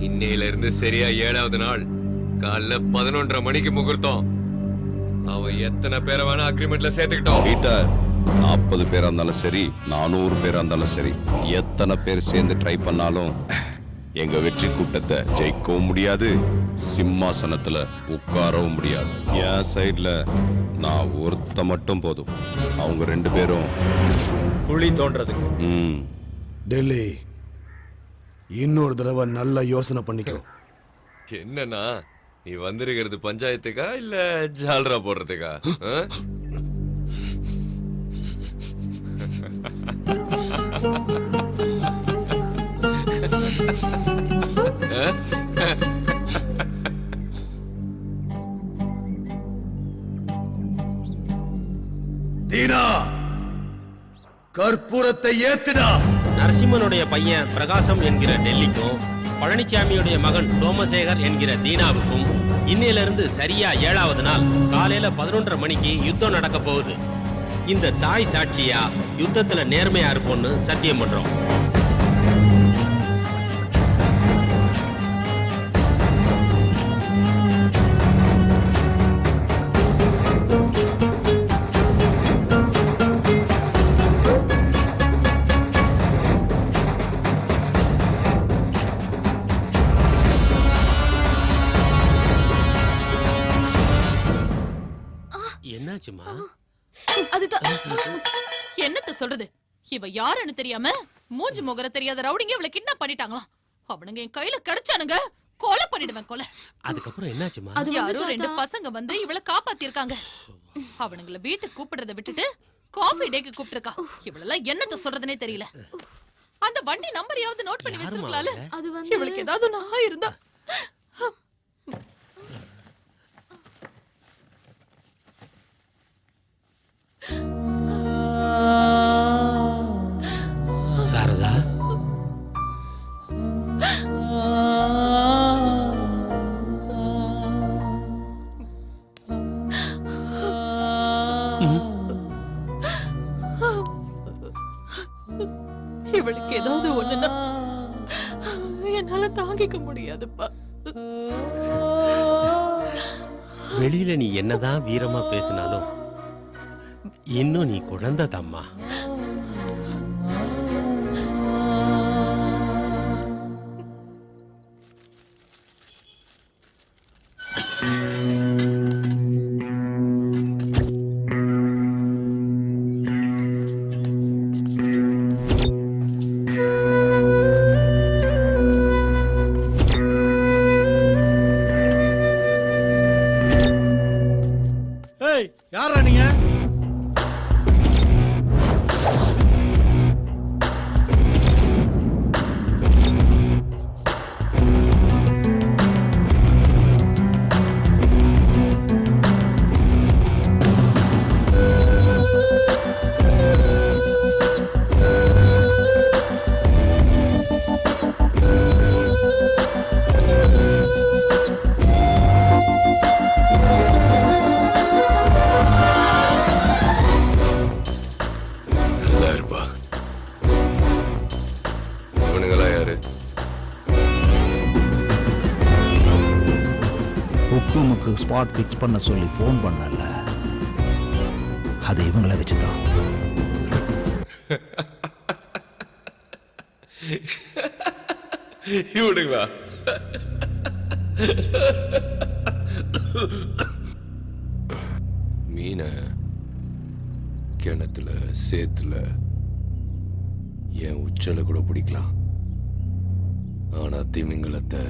இன்னையில இருந்து சரியா 7வது நாள் காலைல 11:30 மணிக்கு முகூர்த்தம். அவன் எத்தனை பேரை வேணா அக்ரிமெண்ட்ல சேர்த்துக்கிட்டோம். 40 பேரா இருந்தாலும் சரி, 400 பேரா இருந்தாலும் சரி, எத்தனை பேர் சேர்ந்து ட்ரை பண்ணாலும் எங்க வெற்றி கூட்டத்தை ஜெயிக்கவும் முடியாது, சிம்மாசனத்துல உட்காரவும் முடியாது. என் சைட்ல நான் ஒருத்த மட்டும் போதும். அவங்க 2 பேரும் குழி தோன்றதுக்கு. டெல்லி, இன்னொரு தடவை நல்லா யோசனை பண்ணிக்கோ. என்னன்னா, நீ வந்திருக்கிறது பஞ்சாயத்துக்கா இல்ல ஜால்ரா போடுறதுக்கா? தீனா, கற்பூரத்தை ஏத்துடா. நரசிம்மனுடைய பையன் பிரகாசம் என்கிற டெல்லிக்கும் பழனிசாமியுடைய மகன் சோமசேகர் என்கிற தீனாவுக்கும் இன்னையிலிருந்து சரியா 7வது நாள் காலையில 11:30 மணிக்கு யுத்தம் நடக்க போகுது. இந்த தாய் சாட்சியா யுத்தத்துல நேர்மையா இருப்போம்னு சத்தியம் பண்றோம். என்னாச்சுமா? அதுதான் என்னத்த சொல்றது, இவ யாருன்னு தெரியாம மூஞ்சி முகர தெரியாத ரவுடிங்க இவளை கிட்னாப் பண்ணிட்டாங்களாம். அவனுங்க என் கையில கிடைச்சானுங்க, கொலை பண்ணிடுவேன் கொலை. அதுக்கப்புறம் என்னாச்சுமா? யாரோ 2 பசங்க வந்து இவளை காப்பாத்தி இருக்காங்க. அவனுங்கள வீட்டுக்கு கூப்பிடுறத விட்டுட்டு காஃபி டேக்கு கூப்பிட்டுருக்கா. இவளெல்லாம் என்னத்த சொல்றதுனே தெரியல. அந்த வண்டி நம்பரையாவது நோட் பண்ணி வச்சிருக்கலாம்ல. இவளுக்கு ஏதாவது நான் இருந்தா. சாரதா, இவளுக்கு ஏதாவது ஒண்ணுன்னா என்னால தாங்கிக்க முடியாதுப்பா. வெளியில நீ என்னதான் வீரமா பேசினாலும் இன்னும் நீ குழந்தை தாம்மா. ஏய் யாரா நீங்க? நல்லா இருப்பா. இவனுங்களா யாரு? ஹுக்குமுக்கு ஸ்பாட் பிக்ஸ் பண்ண சொல்லி ஃபோன் பண்ணல, அது இவங்களை வச்சுதான். இவனுங்களா? மீனை கிணத்துல சேத்துல என் உச்சல கூட பிடிக்கலாம். ஆனா திமிங்கலத்தை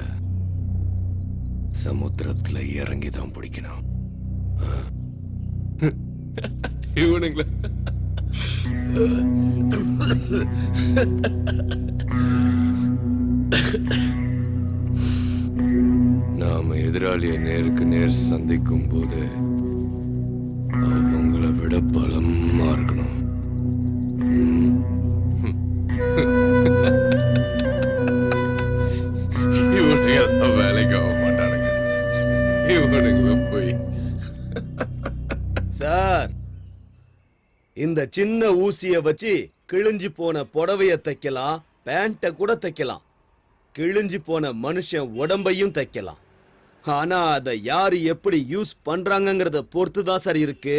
சமுத்திரத்துல இறங்கி தான் பிடிக்கணும். இவனுங்களா? நாம எதிராளியை நேருக்கு நேர் சந்திக்கும் போது அவங்கள விட பலமா இருக்கணும். இவனுங்க வேலைக்கு ஆக மாட்டானுங்க. இவனுங்கள போய் சார், இந்த சின்ன ஊசிய வச்சு கிழிஞ்சு போன புடவைய தைக்கலாம், பேண்ட கூட தைக்கலாம், கிழிஞ்சு போன மனுஷன் உடம்பையும் தைக்கலாம். ஆனா அதை யாரு எப்படி யூஸ் பண்றாங்கங்கறத பொறுத்து தான் சார் இருக்கு.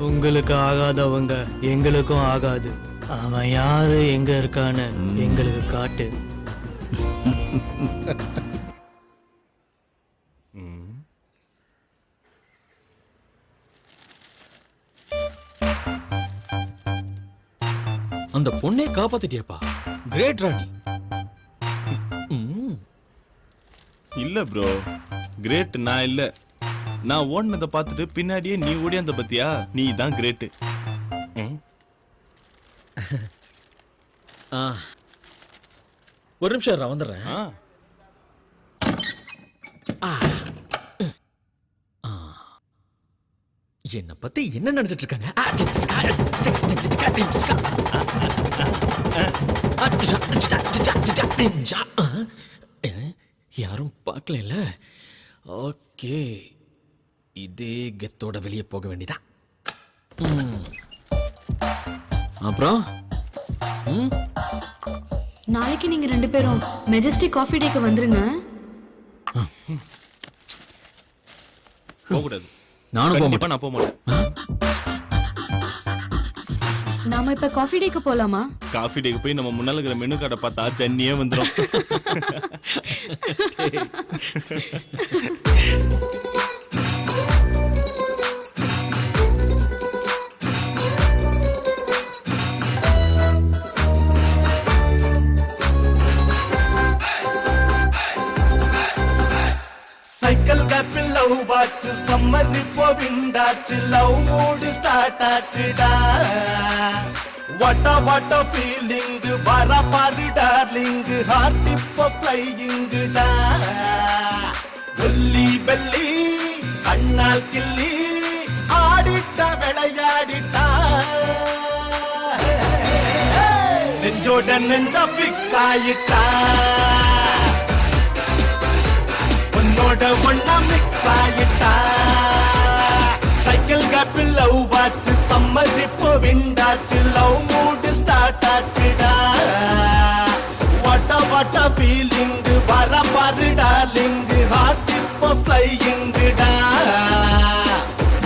உங்களுக்கு ஆகாதவங்க எங்களுக்கும் ஆகாது. அவன் யாரு எங்க இருக்கான்னு எங்களுக்கு காட்டு. அந்த பொண்ணே காப்பாத்திட்டியப்பா. கிரேட் ராணி. இல்ல ப்ரோ, கிரேட் நான் இல்ல. நான் ஓடினதை பார்த்துட்டு பின்னாடியே நீ ஓடியாந்த பத்தியா, நீ தான் கிரேட். ஒரு நிமிஷம் நான் வந்துடுறேன். என்ன பத்தி என்ன நினைச்சிட்டு இருக்காங்க? யாரும் பார்க்கல. ஓகே, இதே கெத்தோட வெளியே போக வேண்டியதா. அப்புறம் நாளைக்கு நீங்க 2 பேரும் மெஜஸ்டிக் காஃபி டேக்கு வந்துருங்க. போக கூடாது. நானும் போக நான் போக மாட்டேன். நாம இப்ப காஃபி டேக்கு போலாமா? காஃபி டேக்கு போய் நம்ம முன்னால இருக்கிற மெனு கார்டை பார்த்தா ஜன்னியே வந்துடும். சைக்கிள் கேப்பில் லவ் வாச்சு, சம்மர் இப்போ விண்டாச்சு, லவ் மூடு ஸ்டார்ட் ஆச்சுடா. வாட்ட ஃபீலிங் வர பாரு டார்லிங், ஹார்ட் இப்போ ஃப்ளையிங்குடா. ஒல்லி பெல்லி கண்ணால் கிள்ளி ஆடிட்ட விளையாடிட்டா. நெஞ்சோட நெஞ்சா ஃபிக்ஸ் ஆயிட்டா, உன்னோட ஒன்னா மிக்ஸ் ஆயிட்டா. சைக்கிள் கேப்பில் லவ் வாச்சு, சம்மர் இப்போ விண்டாச்சு, லவ் மூடு ஸ்டார்ட் ஆச்சுடா. வாட்ட ஃபீலிங் வர பாரு டார்லிங், ஹார்ட் இப்போ ஃப்ளையிங்குடா.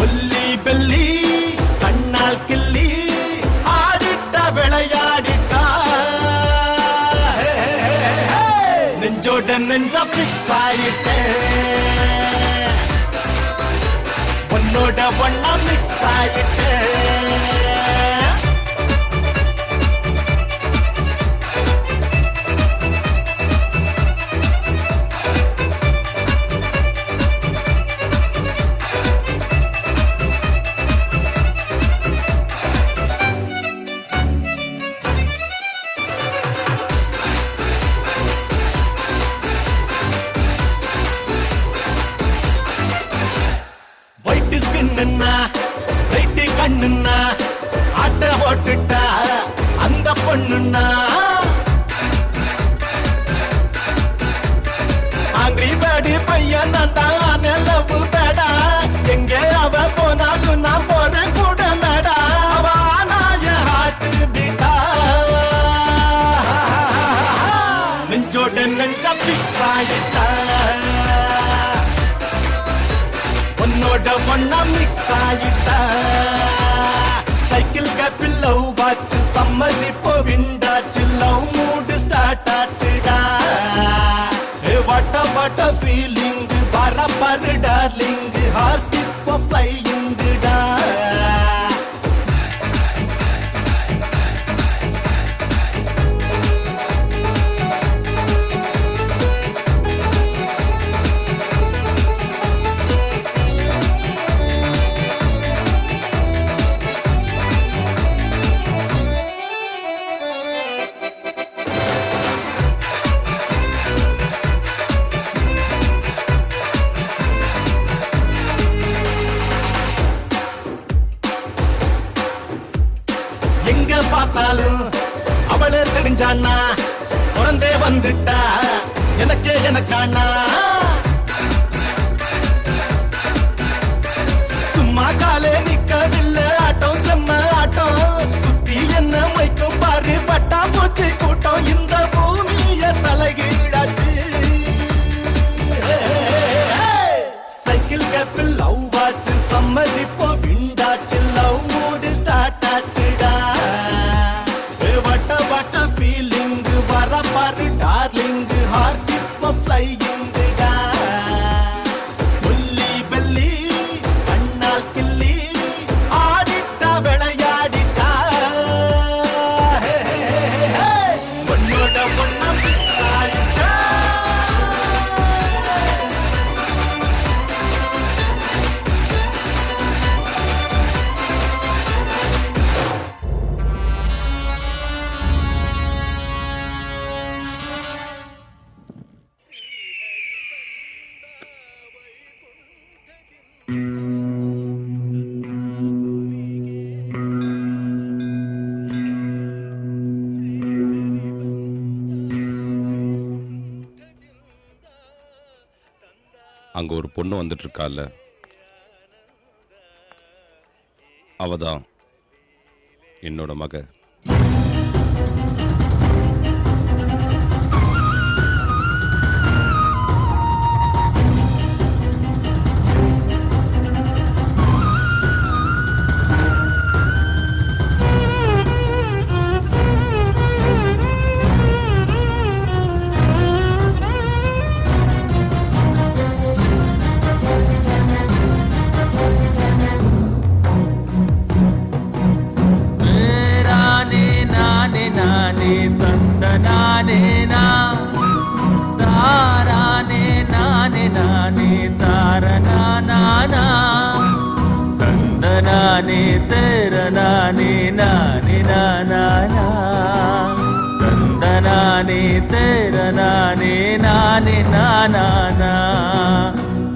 ஒல்லி பெல்லி கண்ணால் கிள்ளி நெஞ்சோட நெஞ்சா பிக்ஸ் ஆயிட்டேன் உன்னோட ஒன்னா மிக்ஸ் ஆயிட்டேன் ஒயிட் ஸ்கின்னா ரைட் கண்ணுன்னா ஆட்ட ஓட்டுட்டா அந்த பொண்ணுன்னா ஆங்கிரி பேடி பையன் நான் தான் லவ் பேடா எங்க அவ போனாலும் நான் போறேன் கூட மேடா அவ நாய ஹார்ட் பீட்டா நெஞ்சோட நெஞ்சா பிக்ஸ் ஆயிட்டா உன்னோட ஒன்னா மிக்ஸ் ஆயிட்டா சைக்கிள் கேப்பில் லவ் வாச்சு சம்மதி போ விண்டாச்சு லவ் மூடு ஸ்டார்ட் ஆச்சுடா வாட்ட ஃபீலிங் வர பாரு டார்லிங் ஹார்ட் இப்போ ஃப்ளையிங்குடா எங்க பார்த்தாலும் அவளே தெரிஞ்சானா பிறந்தே வந்துட்டா எனக்கே எனக்கானா சும்மா காலே நிக்கவில்லை ஆட்டம் செம்ம ஆட்டம் சுத்தி என்ன மைக்கும் பாரு பட்டாம்பூச்சி கூட்டம் இந்த பூமிய தலைகீழாச்சு சைக்கிள் கேப்பில் லவ் வாச்சு சம்மதி போ விண்டாச்சு லவ் மூடு ஸ்டார்ட் ஆச்சுடா வட்ட ஃபீலிங் வர பாரு டார்லிங் ஹார்ட் இப்போ ஃப்ளையிங்குடா புள்ளி பல்லி கண்ணால் கிள்ளி ஆடிட்டா விளையாடிட்டா பொண்ணோட பொண்ணா மிக்ஸ் ஆயிட்டா அங்க ஒரு பொண்ணு வந்துட்டு இருக்கால, அவதான் என்னோட மக. நானே தெர நானே நானே நானா தந்தனானே தெர நானே நானே நானா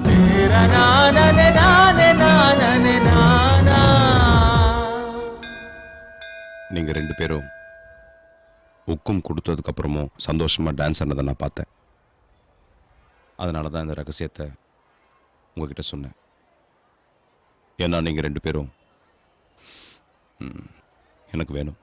தெர நானே நானே நானே நானா. நீங்க ரெண்டு பேரும் உக்கும் கொடுத்ததுக்கு அப்புறமும் சந்தோஷமா டான்ஸ் ஆனதை நான் பார்த்தேன். அதனால தான் இந்த ரகசியத்தை உங்ககிட்ட சொன்னேன். ஏன்னா நீங்க ரெண்டு பேரும் எனக்கு வேணும்.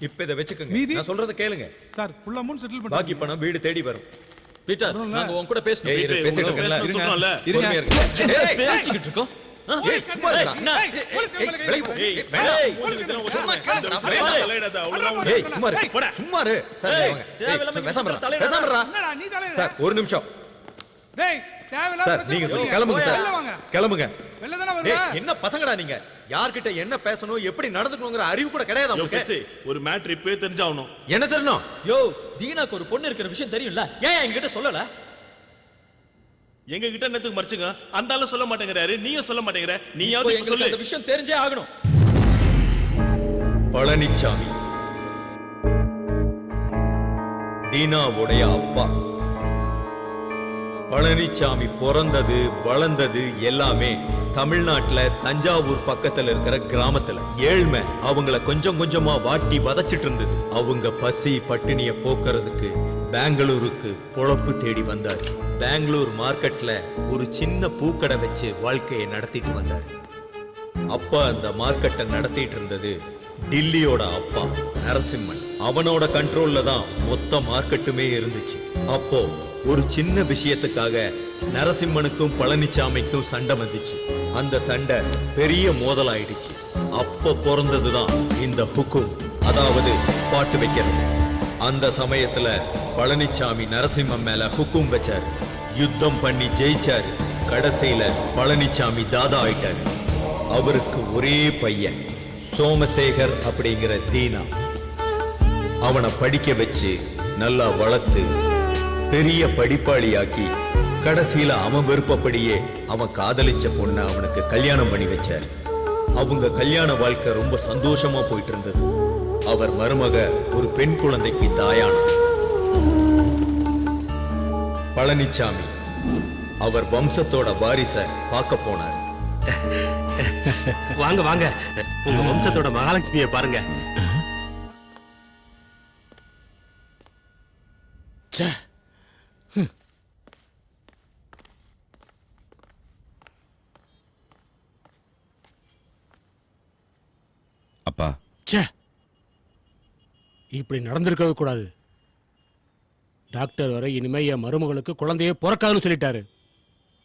இப்ப இதை வச்சுக்கோங்க. நான் சொல்றத கேளுங்க சார் ஃபுல் அமௌண்ட் செட்டில் பாக்கி பணம் வீடு தேடி வரும். பீட்டர் நாங்க உன் கூட பேசணும். ஏய், இரு, பேசிட்டு இருக்கேன்ல. சொல்றோம்ல. பொறுமையா இருங்க. ஏய், பேசிக்கிட்டு இருக்கோம். ஏய், சும்மா இருடா. வெளிய போ. ஏய், சும்மா இரு. சும்மா இரு. சார், வாங்க. ஏய், பேசாம இருடா. சார், ஒரு நிமிஷம். டேய் தேவையில்லாம சார், நீங்க கிளம்புங்க சார். கிளம்புங்க. வெளில தான ஏய், வருவ என்ன பசங்கடா நீங்க? யார்கிட்ட என்ன பேசணும், எப்படி நடந்துக்கணும்ங்கற அறிவு கூட கிடையாது உங்களுக்கு. ஒரு மேட்டர் இப்பவே தெரிஞ்சாகணும். என்ன தெரியணும்? யோ, தீனாக்கு ஒரு பொண்ணு இருக்கிற விஷயம் தெரியும்ல, ஏன் என்கிட்ட சொல்லல? எங்க கிட்ட என்னத்துக்கு மறைச்சுங்க? அந்த ஆளு சொல்ல மாட்டேங்கிறாரு, நீயும் சொல்ல மாட்டேங்கிற. இப்போ நீயாவது இப்ப எங்களுக்கு சொல்லு. அந்த விஷயம் தெரிஞ்சே ஆகணும். பழனிச்சாமி தீனாவுடைய அப்பா. பழனிச்சாமி பிறந்தது வளர்ந்தது எல்லாமே தமிழ்நாட்டுல தஞ்சாவூர் பக்கத்துல இருக்கிற கிராமத்துல. ஏழ்மை அவங்கள கொஞ்சம் கொஞ்சமா வாட்டி வதச்சிட்டு இருந்தது. அவங்க பசி பட்டினிய போக்குறதுக்கு பெங்களூருக்கு பொழப்பு தேடி வந்தாரு. பெங்களூர் மார்க்கெட்ல ஒரு சின்ன பூக்கடை வச்சு வாழ்க்கையை நடத்திட்டு வந்தாரு. அப்பா அந்த மார்க்கெட்டை நடத்திட்டு இருந்தது டில்லியோட அப்பா நரசிம்மன். அவனோட கண்ட்ரோல்ல தான் மொத்த மார்க்கெட்டுமே இருந்துச்சு. அப்போ ஒரு சின்ன விஷயத்துக்காக நரசிம்மனுக்கும் பழனிச்சாமிக்கும் சண்டை வந்துச்சு. அந்த சண்டை பெரிய மோதலாயிடுச்சு. அப்ப பிறந்ததுதான் இந்த ஹுக்கும், அதாவது ஸ்பாட் வைக்கிறது. அந்த சமயத்துல பழனிச்சாமி நரசிம்மன் மேல ஹுக்கும் வச்சாரு. யுத்தம் பண்ணி ஜெயிச்சாரு. கடைசியில பழனிச்சாமி தாதா ஆயிட்டாரு. அவருக்கு ஒரே பையன் சோமசேகர் அப்படிங்கிற தீனா. அவனை படிக்க வச்சு நல்லா வளர்த்து பெரிய படிப்பாளியாக்கி கடைசியில அவன் விருப்பப்படியே அவன் காதலிச்ச பொண்ணை அவனுக்கு கல்யாணம் பண்ணி வச்சார். அவங்க கல்யாண வாழ்க்கை ரொம்ப சந்தோஷமா போயிட்டு இருந்தது. அவர் மருமக ஒரு பெண் குழந்தைக்கு தாயானார். பழனிச்சாமி அவர் வம்சத்தோட வாரிச பார்க்க போனார். வாங்க வாங்க, உங்க வம்சத்தோட மகாலட்சுமியை பாருங்க. அப்பா, இப்படி நடந்திருக்கவே கூடாது. டாக்டர் வரை இனிமே என் மருமகளுக்கு குழந்தையே பிறக்காதுன்னு சொல்லிட்டாரு.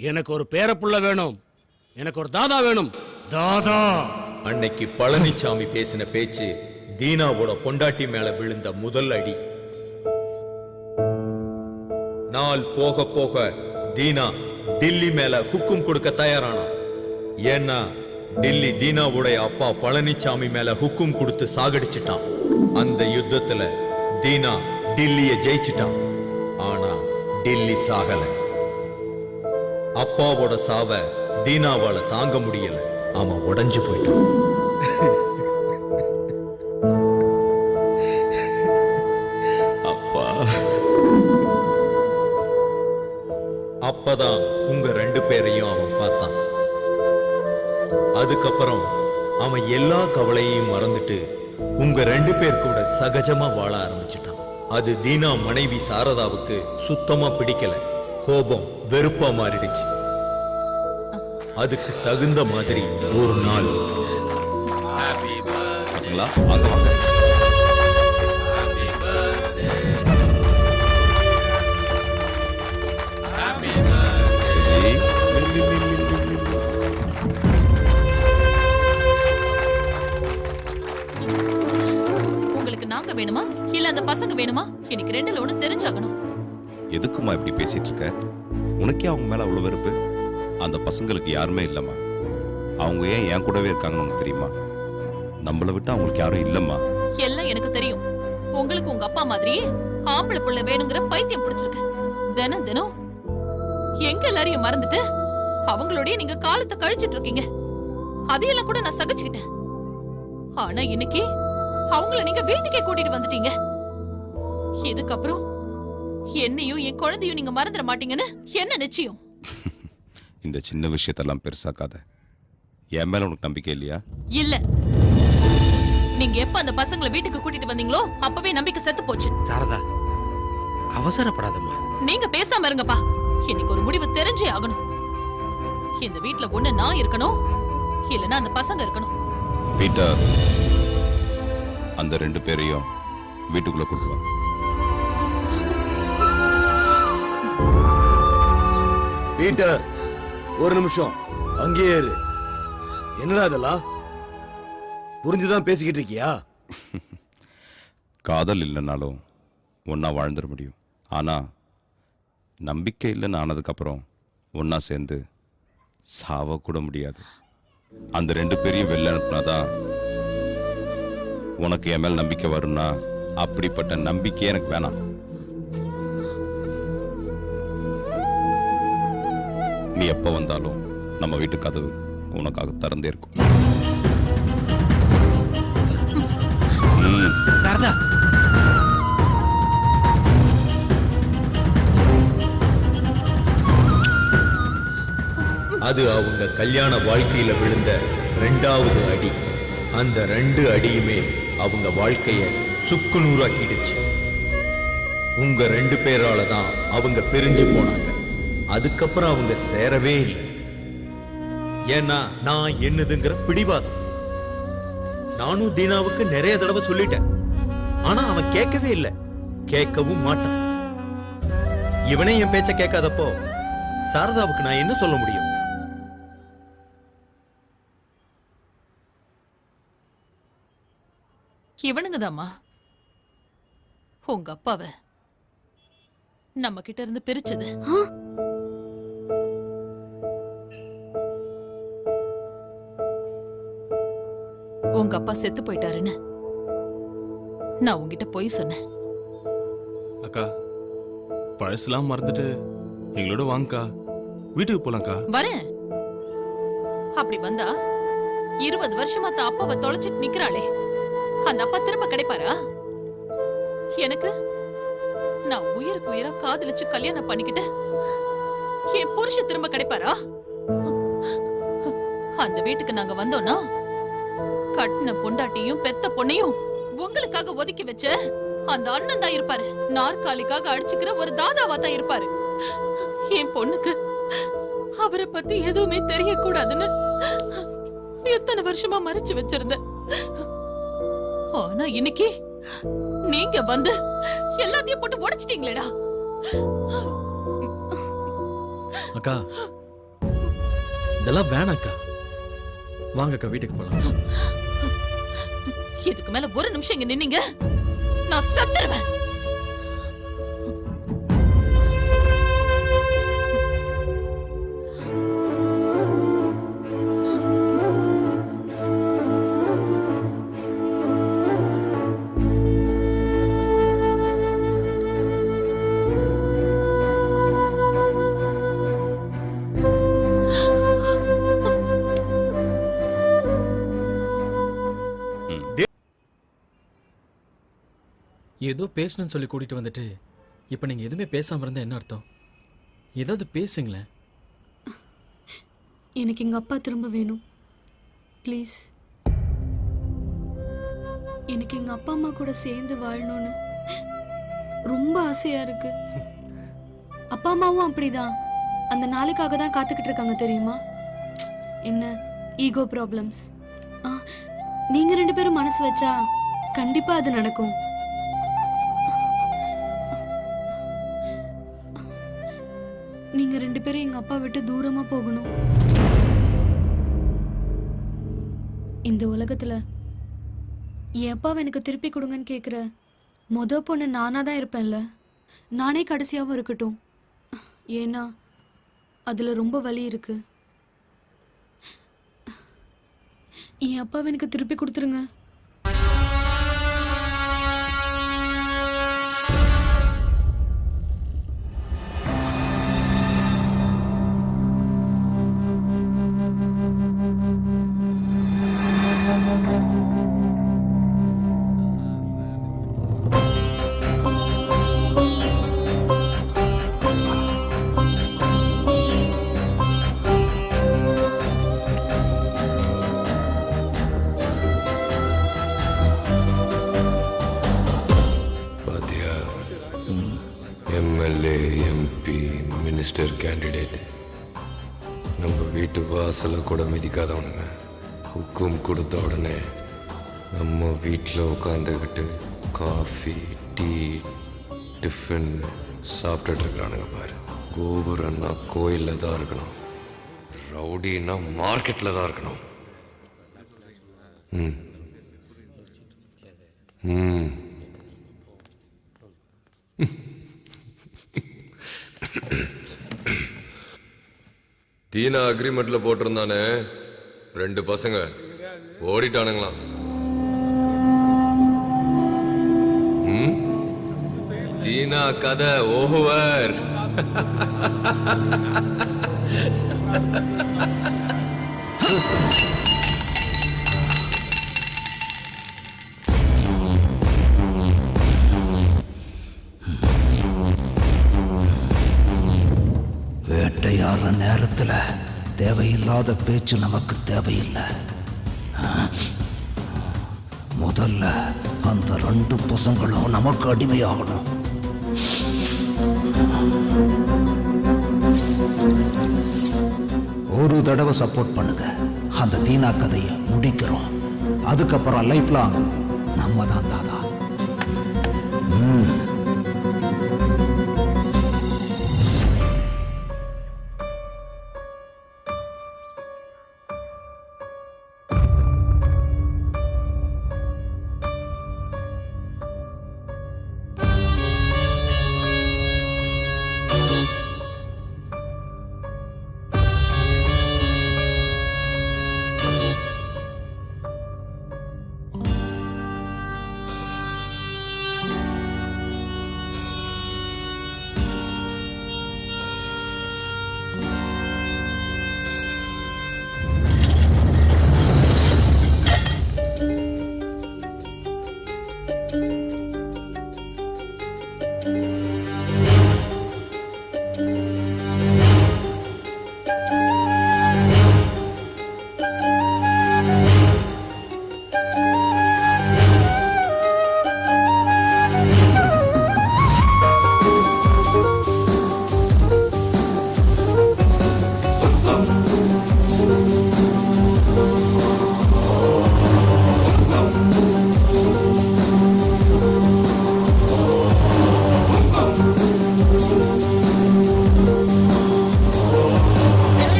எனக்கு ஒரு பேரப்புள்ள வேணும், எனக்கு ஒரு தாதா வேணும். தாதா. அன்னைக்கு பழனிச்சாமி பேசின பேச்சு தீனாவோட பொண்டாட்டி மேல விழுந்த முதல் அடி. நாள் போக போக தீனா டில்லி மேல ஹுக்கும் கொடுக்க தயாரானா. ஏன்னா டில்லி தீனாவுடைய அப்பா பழனிச்சாமி மேல ஹுக்கும் கொடுத்து சாகடிச்சிட்டான். அந்த யுத்தத்துல தீனா டில்லிய ஜெயிச்சிட்டான். ஆனா டில்லி சாகல. அப்பாவோட சாவ தீனாவால தாங்க முடியல. அவன் உடைஞ்சு போயிட்டான். அப்பா, அப்பதான் உங்க ரெண்டு பேரையும் அவன் பார்த்தான். அதுக்கப்புறம் அவன் எல்லா கவலையையும் மறந்துட்டு உங்க ரெண்டு பேர் கூட சகஜமா வாழ ஆரம்பிச்சிட்டான். அது தீனா மனைவி சாரதாவுக்கு சுத்தமா பிடிக்கல. கோபம் வெறுப்பா மாறிடுச்சு. அதுக்கு தகுந்த மாதிரி ஒரு நாள் பசங்களா வாங்க வாங்க. உங்களுக்கு நாங்க வேணுமா இல்ல அந்த பசங்க வேணுமா? எனக்கு ரெண்டுல ஒண்ணு தெரிஞ்சாகணும். எதுக்குமா இப்படி பேசிட்டு இருக்க? உனக்கே அவங்க மேல அவ்வளவு வெறுப்பு? அந்த பசங்களுக்கு யாருமே இல்லம்மா. அவங்க ஏன் என் கூடவே இருக்காங்கன்னு உனக்கு தெரியுமா? நம்மளை விட்டு அவங்களுக்கு யாரும் இல்லம்மா. எல்லாம் எனக்கு தெரியும். உங்களுக்கு உங்க அப்பா மாதிரி ஆம்பளை புள்ள வேணுங்கிற பைத்தியம் பிடிச்சிருக்கு. தினம் தினம் எங்க எல்லாரையும் மறந்துட்டு அவங்களோடய நீங்க காலத்தை கழிச்சிட்டு இருக்கீங்க. அதையெல்லாம் கூட நான் சகிச்சுக்கிட்டேன். ஆனா இன்னைக்கு அவங்கள நீங்க வீட்டுக்கே கூட்டிட்டு வந்துட்டீங்க. இதுக்கப்புறம் என்னையும் என் குழந்தையும் நீங்க மறந்துட மாட்டீங்கன்னு என்ன நிச்சயம்? இந்த சின்ன விஷயத்தெல்லாம் பெருசாக்காத. என் மேல உனக்கு நம்பிக்கை இல்லையா? இல்ல. நீங்க எப்ப அந்த பசங்களை வீட்டுக்கு கூட்டிட்டு வந்தீங்களோ அப்பவே நம்பிக்கை செத்து போச்சு. சாரதா, அவசரப்படாதம்மா. நீங்க பேசாம இருங்கப்பா. இன்னைக்கு ஒரு முடிவு தெரிஞ்சே ஆகணும். இந்த வீட்ல ஒண்ணு நான் இருக்கணும், இல்லனா அந்த பசங்க இருக்கணும். பீட்டர், அந்த 2 பேரையும் வீட்டுக்குள்ள கூட்டு வா. பீட்டர், ஒரு நிமிஷம் அங்கேயே இரு. என்னடா இதெல்லாம்? புரிஞ்சுதான் பேசிக்கிட்டு இருக்கியா? காதல் இல்லைனாலும் ஒன்றா வாழ்ந்துட முடியும். ஆனால் நம்பிக்கை இல்லைன்னு ஆனதுக்கப்புறம் ஒன்றா சேர்ந்து சாவக்கூட முடியாது. அந்த 2 பேரையும் வெளில அனுப்புனாதான் உனக்கு என் மேல் நம்பிக்கை வரும்னா அப்படிப்பட்ட நம்பிக்கையே எனக்கு வேணாம். நீ எப்போ வந்தாலும் நம்ம வீட்டு கதவு உனக்காக திறந்தே இருக்கும். சாரதா, அது அவங்க கல்யாண வாழ்க்கையில விழுந்த 2வது அடி. அந்த 2 அடியுமே அவங்க வாழ்க்கைய சுக்குநூறாக்கிடுச்சு. உங்க 2 பேரால தான் அவங்க பிரிஞ்சு போனாங்க. அதுக்கப்புறம் அவங்க சேரவே இல்லை. ஏன்னா நான் என்னதுங்கிற பிடிவாதம். நானும் தீனாவுக்கு நிறைய தடவை சொல்லிட்டேன். ஆனா அவன் கேட்கவே இல்லை, கேட்கவும் மாட்டான். இவனே என் பேச்ச கேட்காதப்போ சாரதாவுக்கு நான் என்ன சொல்ல முடியும்? இவனுங்கதாம்மா உங்க அப்பாவை நம்ம கிட்ட இருந்து பிரிச்சது. உங்க அப்பா செத்து போயிட்டாருன்னு நான் உங்ககிட்ட போய் சொன்னேன். அக்கா, பழசெல்லாம் மறந்துட்டு எங்களோட வாங்கக்கா, வீட்டுக்கு போலாம்க்கா. வரேன். அப்படி வந்தா 20 வருஷமா தான் அப்பாவை தொலைச்சிட்டு நிக்கிறாளே, அந்த அப்பா திரும்ப கிடைப்பாரா? எனக்கு நான் உயிருக்கு உயிரா காதலிச்சு கல்யாணம் பண்ணிக்கிட்டு என் புருஷ திரும்ப கிடைப்பாரா? அந்த வீட்டுக்கு நாங்க வந்தோம்னா கட்டின பொண்டாட்டியும் பெத்த பொண்ணையும் உங்களுக்காக ஒதுக்கி வச்ச அந்த அண்ணன் தான் இருப்பாரு. நாற்காலிக்காக அடிச்சுக்கிற ஒரு தாதாவா தான் இருப்பாரு. என் பொண்ணுக்கு அவரை பத்தி எதுவுமே தெரியக்கூடாதுன்னு எத்தனை வருஷமா மறைச்சு வச்சிருந்தேன். ஆனா இன்னைக்கு நீங்க வந்து எல்லாத்தையும் போட்டு உடைச்சிட்டீங்களேடா. அக்கா, இதெல்லாம் வேணாக்கா. வாங்கக்கா, வீட்டுக்கு போலாம். இதுக்கு மேல ஒரு நிமிஷம் இங்க நின்னீங்க நான் செத்துருவேன். ஏதோ பேசணும்னு சொல்லி கூட்டிட்டு வந்துட்டு இப்ப நீங்க எதுவுமே பேசாம இருந்தா என்ன அர்த்தம்? ஏதாவது பேசுங்களேன். எனக்கு எங்க அப்பா திரும்ப வேணும் ப்ளீஸ். எனக்கு எங்க அப்பா அம்மா கூட சேர்ந்து வாழணும்னு ரொம்ப ஆசையா இருக்கு. அப்பா அம்மாவும் அப்படிதான் அந்த நாளுக்காக தான் காத்துக்கிட்டு இருக்காங்க தெரியுமா? என்ன ஈகோ ப்ராப்ளம்ஸ். நீங்க 2 பேரும் மனசு வச்சா கண்டிப்பா அது நடக்கும். நீங்க 2 பேரும் எங்க அப்பா விட்டு தூரமா போகணும். இந்த உலகத்துல என் அப்பாவை எனக்கு திருப்பி கொடுங்கன்னு கேக்குற மொத பொண்ணு நானா தான் இருப்பேன்ல. நானே கடைசியாவும் இருக்கட்டும். ஏன்னா அதுல ரொம்ப வலி இருக்கு. என் அப்பாவை எனக்கு திருப்பி கொடுத்துருங்க. எம்எல்ஏ, எம்பி, மினிஸ்டர் கேண்டிடேட் நம்ம வீட்டு வாசலை கூட மிதிக்காதவனுங்க. ஹுக்கும் கொடுத்த உடனே நம்ம வீட்டில் உட்காந்துக்கிட்டு காஃபி டீ டிஃபன் சாப்பிட்டுட்டு இருக்கிறானுங்க பாரு. கோபுரம்னா கோயிலில் தான் இருக்கணும், ரவுடின்னா மார்க்கெட்டில் தான் இருக்கணும். ம் ம் தீனா அக்ரிமெண்ட்ல போட்டிருந்தானே 2 பசங்க ஓடிட்டானுங்களாம். தீனா கதை ஓவர். வேட்டையாடுற நேரத்துல தேவையில்லாத பேச்சு நமக்கு தேவையில்லை. முதல்ல அந்த 2 பசங்களும் நமக்கு அடிமையாகணும். ஒரு தடவை சப்போர்ட் பண்ணுங்க, அந்த தீனா கதையை முடிக்கிறோம். அதுக்கப்புறம் லைஃப் லாங் நம்ம தான் தாதா.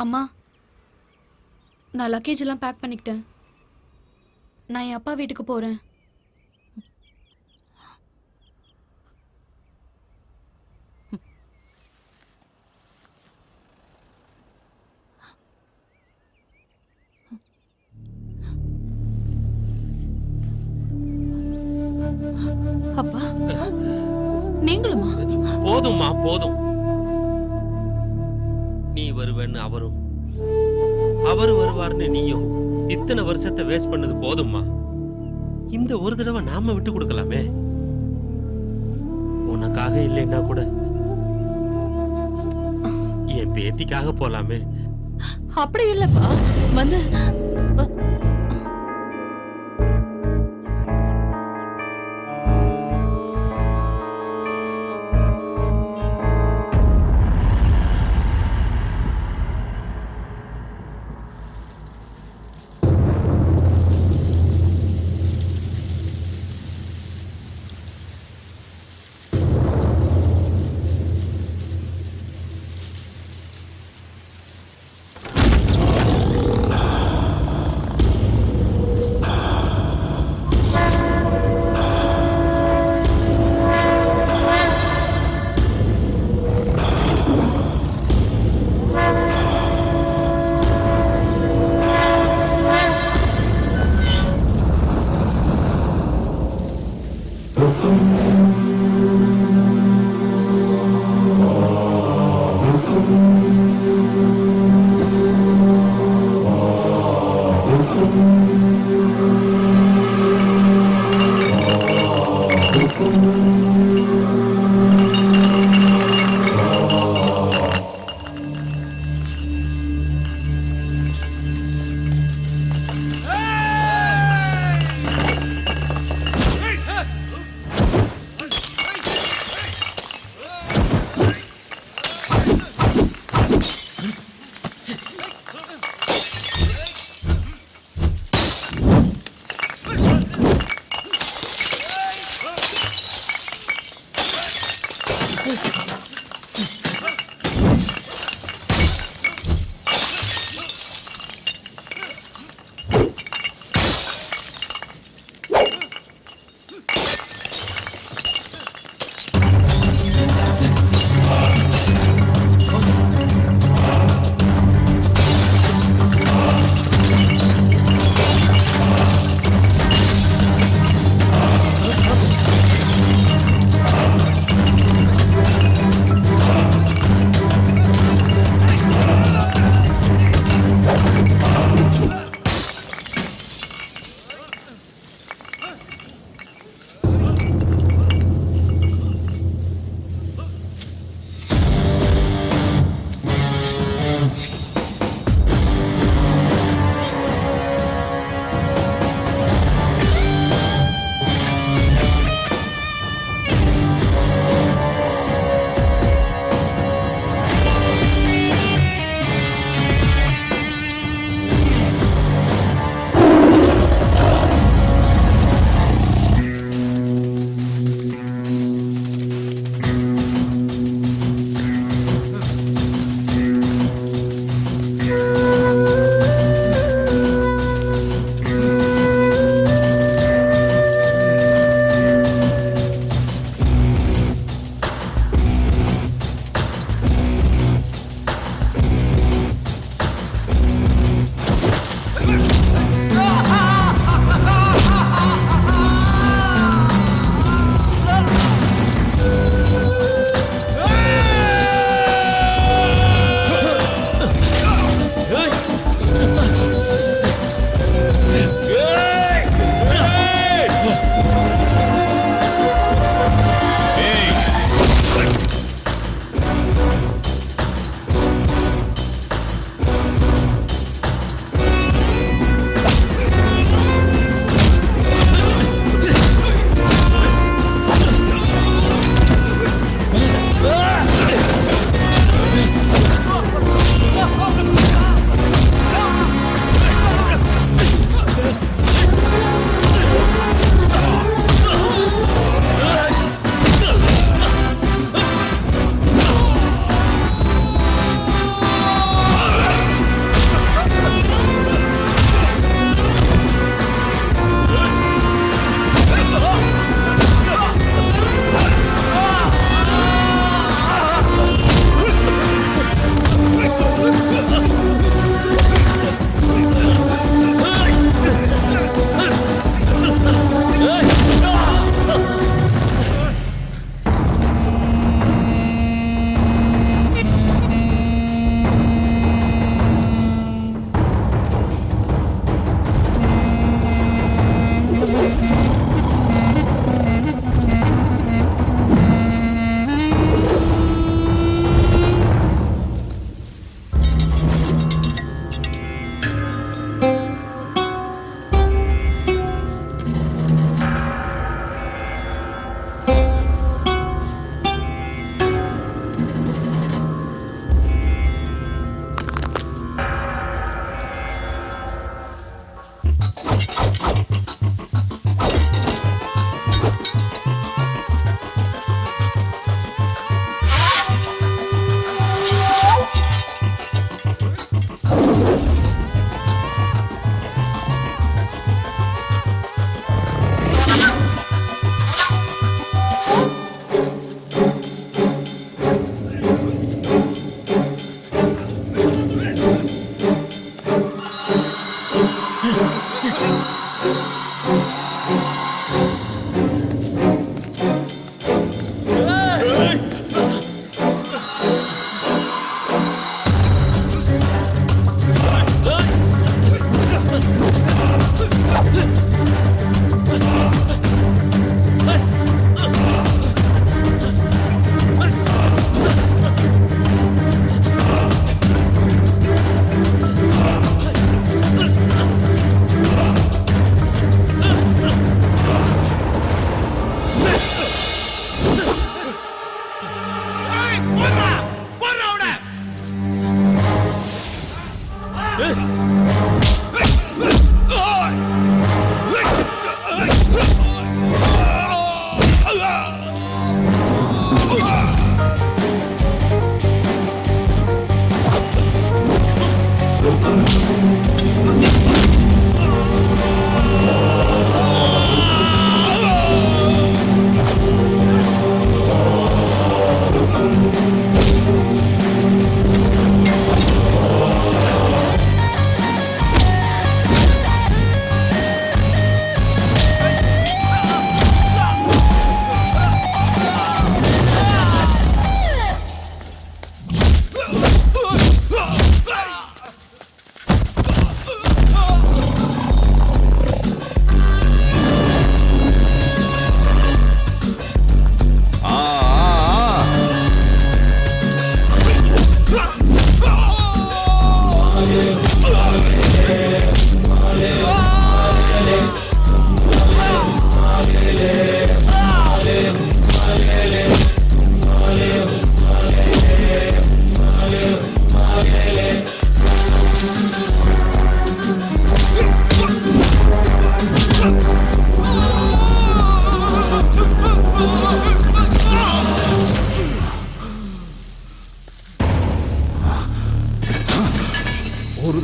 அம்மா, நான் லக்கேஜ் எல்லாம் பேக் பண்ணிக்கிட்டேன். நான் என் அப்பா வீட்டுக்கு போறேன். அப்பா, நீங்களுமா? போதும்மா போதும். நீ வருவேன்னு அவரும், அவர் வருவார்னு நீயும் இத்தனை வருஷத்தை வேஸ்ட் பண்ணது போதும்மா. இந்த ஒரு தடவை நாம விட்டு கொடுக்கலாமே. உனக்காக இல்லைன்னா கூட என் பேத்திக்காக போலாமே. அப்படி இல்லப்பா, வந்து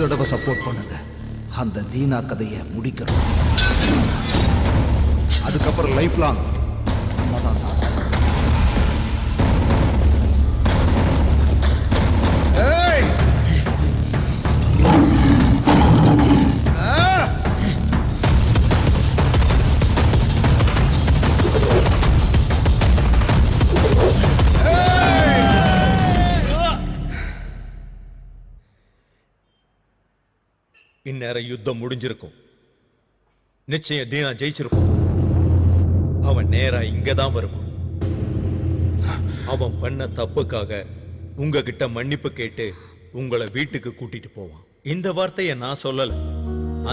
தடவை சப்போர்ட் பண்ணுங்க. அந்த தீனா கதையை முடிக்கணும். அதுக்கப்புறம் லைஃப் லாங் நம்ம தான் தாதா. இந்நேரம் யுத்தம் முடிஞ்சிருக்கும். நிச்சயம் தீனா ஜெயிச்சிருக்கும். அவன் நேரா இங்கதான் வருவான். அவன் பண்ண தப்புக்காக உங்ககிட்ட மன்னிப்பு கேட்டு உங்களை வீட்டுக்கு கூட்டிட்டு போவான். இந்த வார்த்தையை நான் சொல்லல.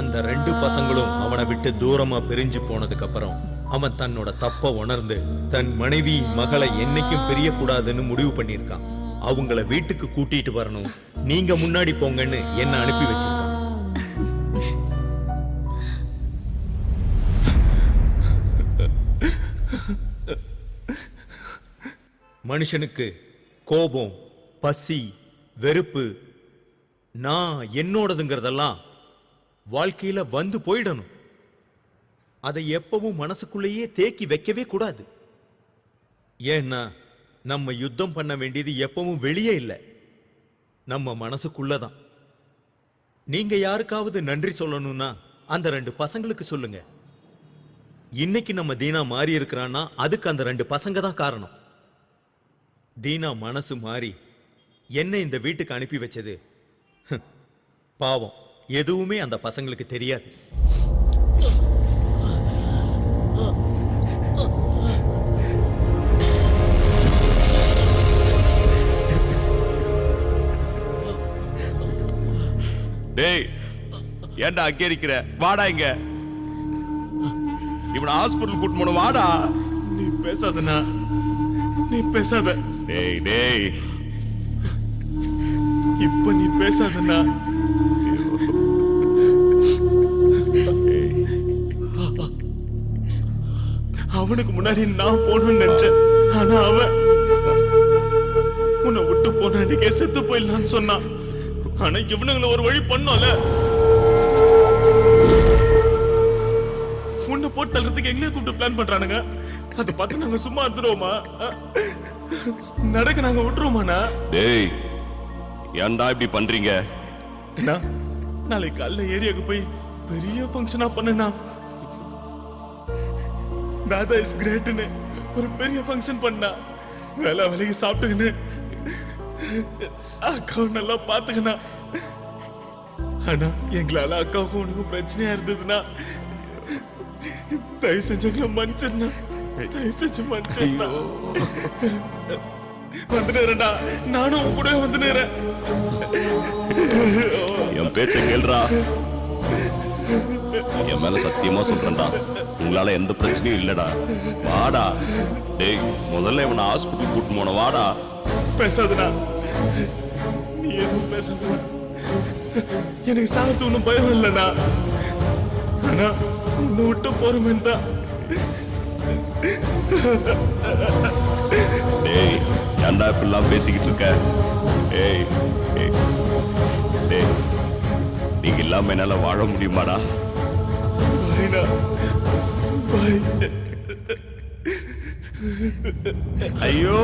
அந்த 2 பசங்களும் அவனை விட்டு தூரமா பிரிஞ்சு போனதுக்கு அப்புறம் அவன் தன்னோட தப்ப உணர்ந்து தன் மனைவி மகளை என்னைக்கும் பிரியக்கூடாதுன்னு முடிவு பண்ணியிருக்கான். அவங்கள வீட்டுக்கு கூட்டிட்டு வரணும், நீங்க முன்னாடி போங்கன்னு என்ன அனுப்பி வச்சிருக்கான். மனுஷனுக்கு கோபம், பசி, வெறுப்பு, நான் என்னோடதுங்கிறதெல்லாம் வாழ்க்கையில வந்து போயிடணும். அதை எப்பவும் மனசுக்குள்ளேயே தேக்கி வைக்கவே கூடாது. ஏன்னா நம்ம யுத்தம் பண்ண வேண்டியது எப்பவும் வெளியே இல்லை, நம்ம மனசுக்குள்ளதான். நீங்க யாருக்காவது நன்றி சொல்லணும்னா அந்த 2 பசங்களுக்கு சொல்லுங்க. இன்னைக்கு நம்ம தீனா மாறி இருக்கிறான்னா அதுக்கு அந்த 2 பசங்க தான் காரணம். தீனா மனசு மாறி என்ன இந்த வீட்டுக்கு அனுப்பி வச்சது பாவம், எதுவுமே அந்த பசங்களுக்கு தெரியாது. டேய், ஏன்டா அங்கே இருக்கிற? வாடா இங்க. இவனை ஹாஸ்பிட்டல் கூட்டு போன. வாடா. நீ பேசாதண்ணா, நீ பேசாத. டேய் டேய், இப்ப நீ பேசாதண்ணா. அவனுக்கு முன்னாடி நான் போகணும்னு நினைச்சேன். ஆனா அவன் உன்னை விட்டு போன அன்னைக்கே செத்து போயிடலான்னு சொன்னான். ஆனா இவனுங்களை ஒரு வழி பண்ணோம்ல. உன்னை போட்டு தள்ளுறதுக்கு எங்களே கூப்பிட்டு பிளான் பண்றானுங்க. அதை பார்த்து நாங்க சும்மா இருந்துருவோமா? நடக்க நாங்க விட்டுருவோமாண்ணா? டேய், ஏன்டா இப்படி பண்றீங்க? நாளைக்கு காலைல ஏரியாவுக்கு போய் பெரிய ஃபங்க்ஷனா பண்ணனா, தாதா இஸ் கிரேட்னு ஒரு பெரிய ஃபங்க்ஷன் பண்ணா, வேலை வேலைக்கு சாப்பிட்டுக்கின்னு அக்காவும் நல்லா பாத்துக்கணா. ஆனா எங்களால அக்காவுக்கும் உனக்கும் பிரச்சனையா இருந்ததுன்னா தயவு செஞ்சு மன்னிச்சிருந்தா, தயவு செஞ்சு மன்னிச்சிருந்தா. வந்துடுறேன்டா, நானும் உன் கூட வந்துடுறேன். என் பேச்ச கேள்றா. என் மேல சத்தியமா சொல்றேன்டா, உங்களால எந்த பிரச்சனையும் இல்லடா. வாடா. டேய், முதல்ல இவனை ஹாஸ்பிட்டல் கூட்டு போன. வாடா. பேசாதடா, நீ எதுவும் பேசாதடா. எனக்கு சாகத்து ஒன்றும் பயம் இல்லைண்ணா. ஆனா உன்னை விட்டு போறமேன்னு தான். டேய், ஏன்டா இப்படிலாம் பேசிக்கிட்டு இருக்க? ஏய் டேய், நீங்க இல்லாம என்னால வாழ முடியுமாடா? ஐயோ,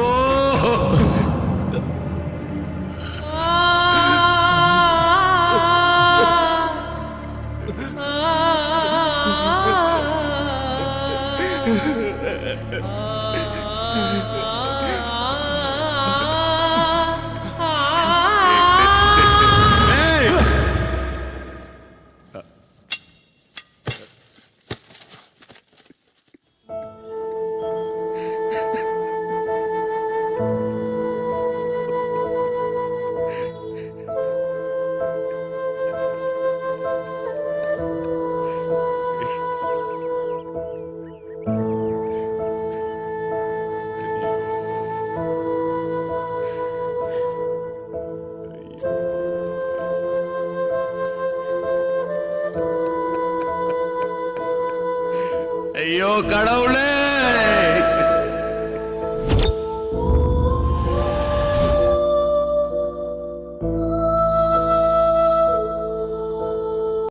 ஐயோ கடவுளே.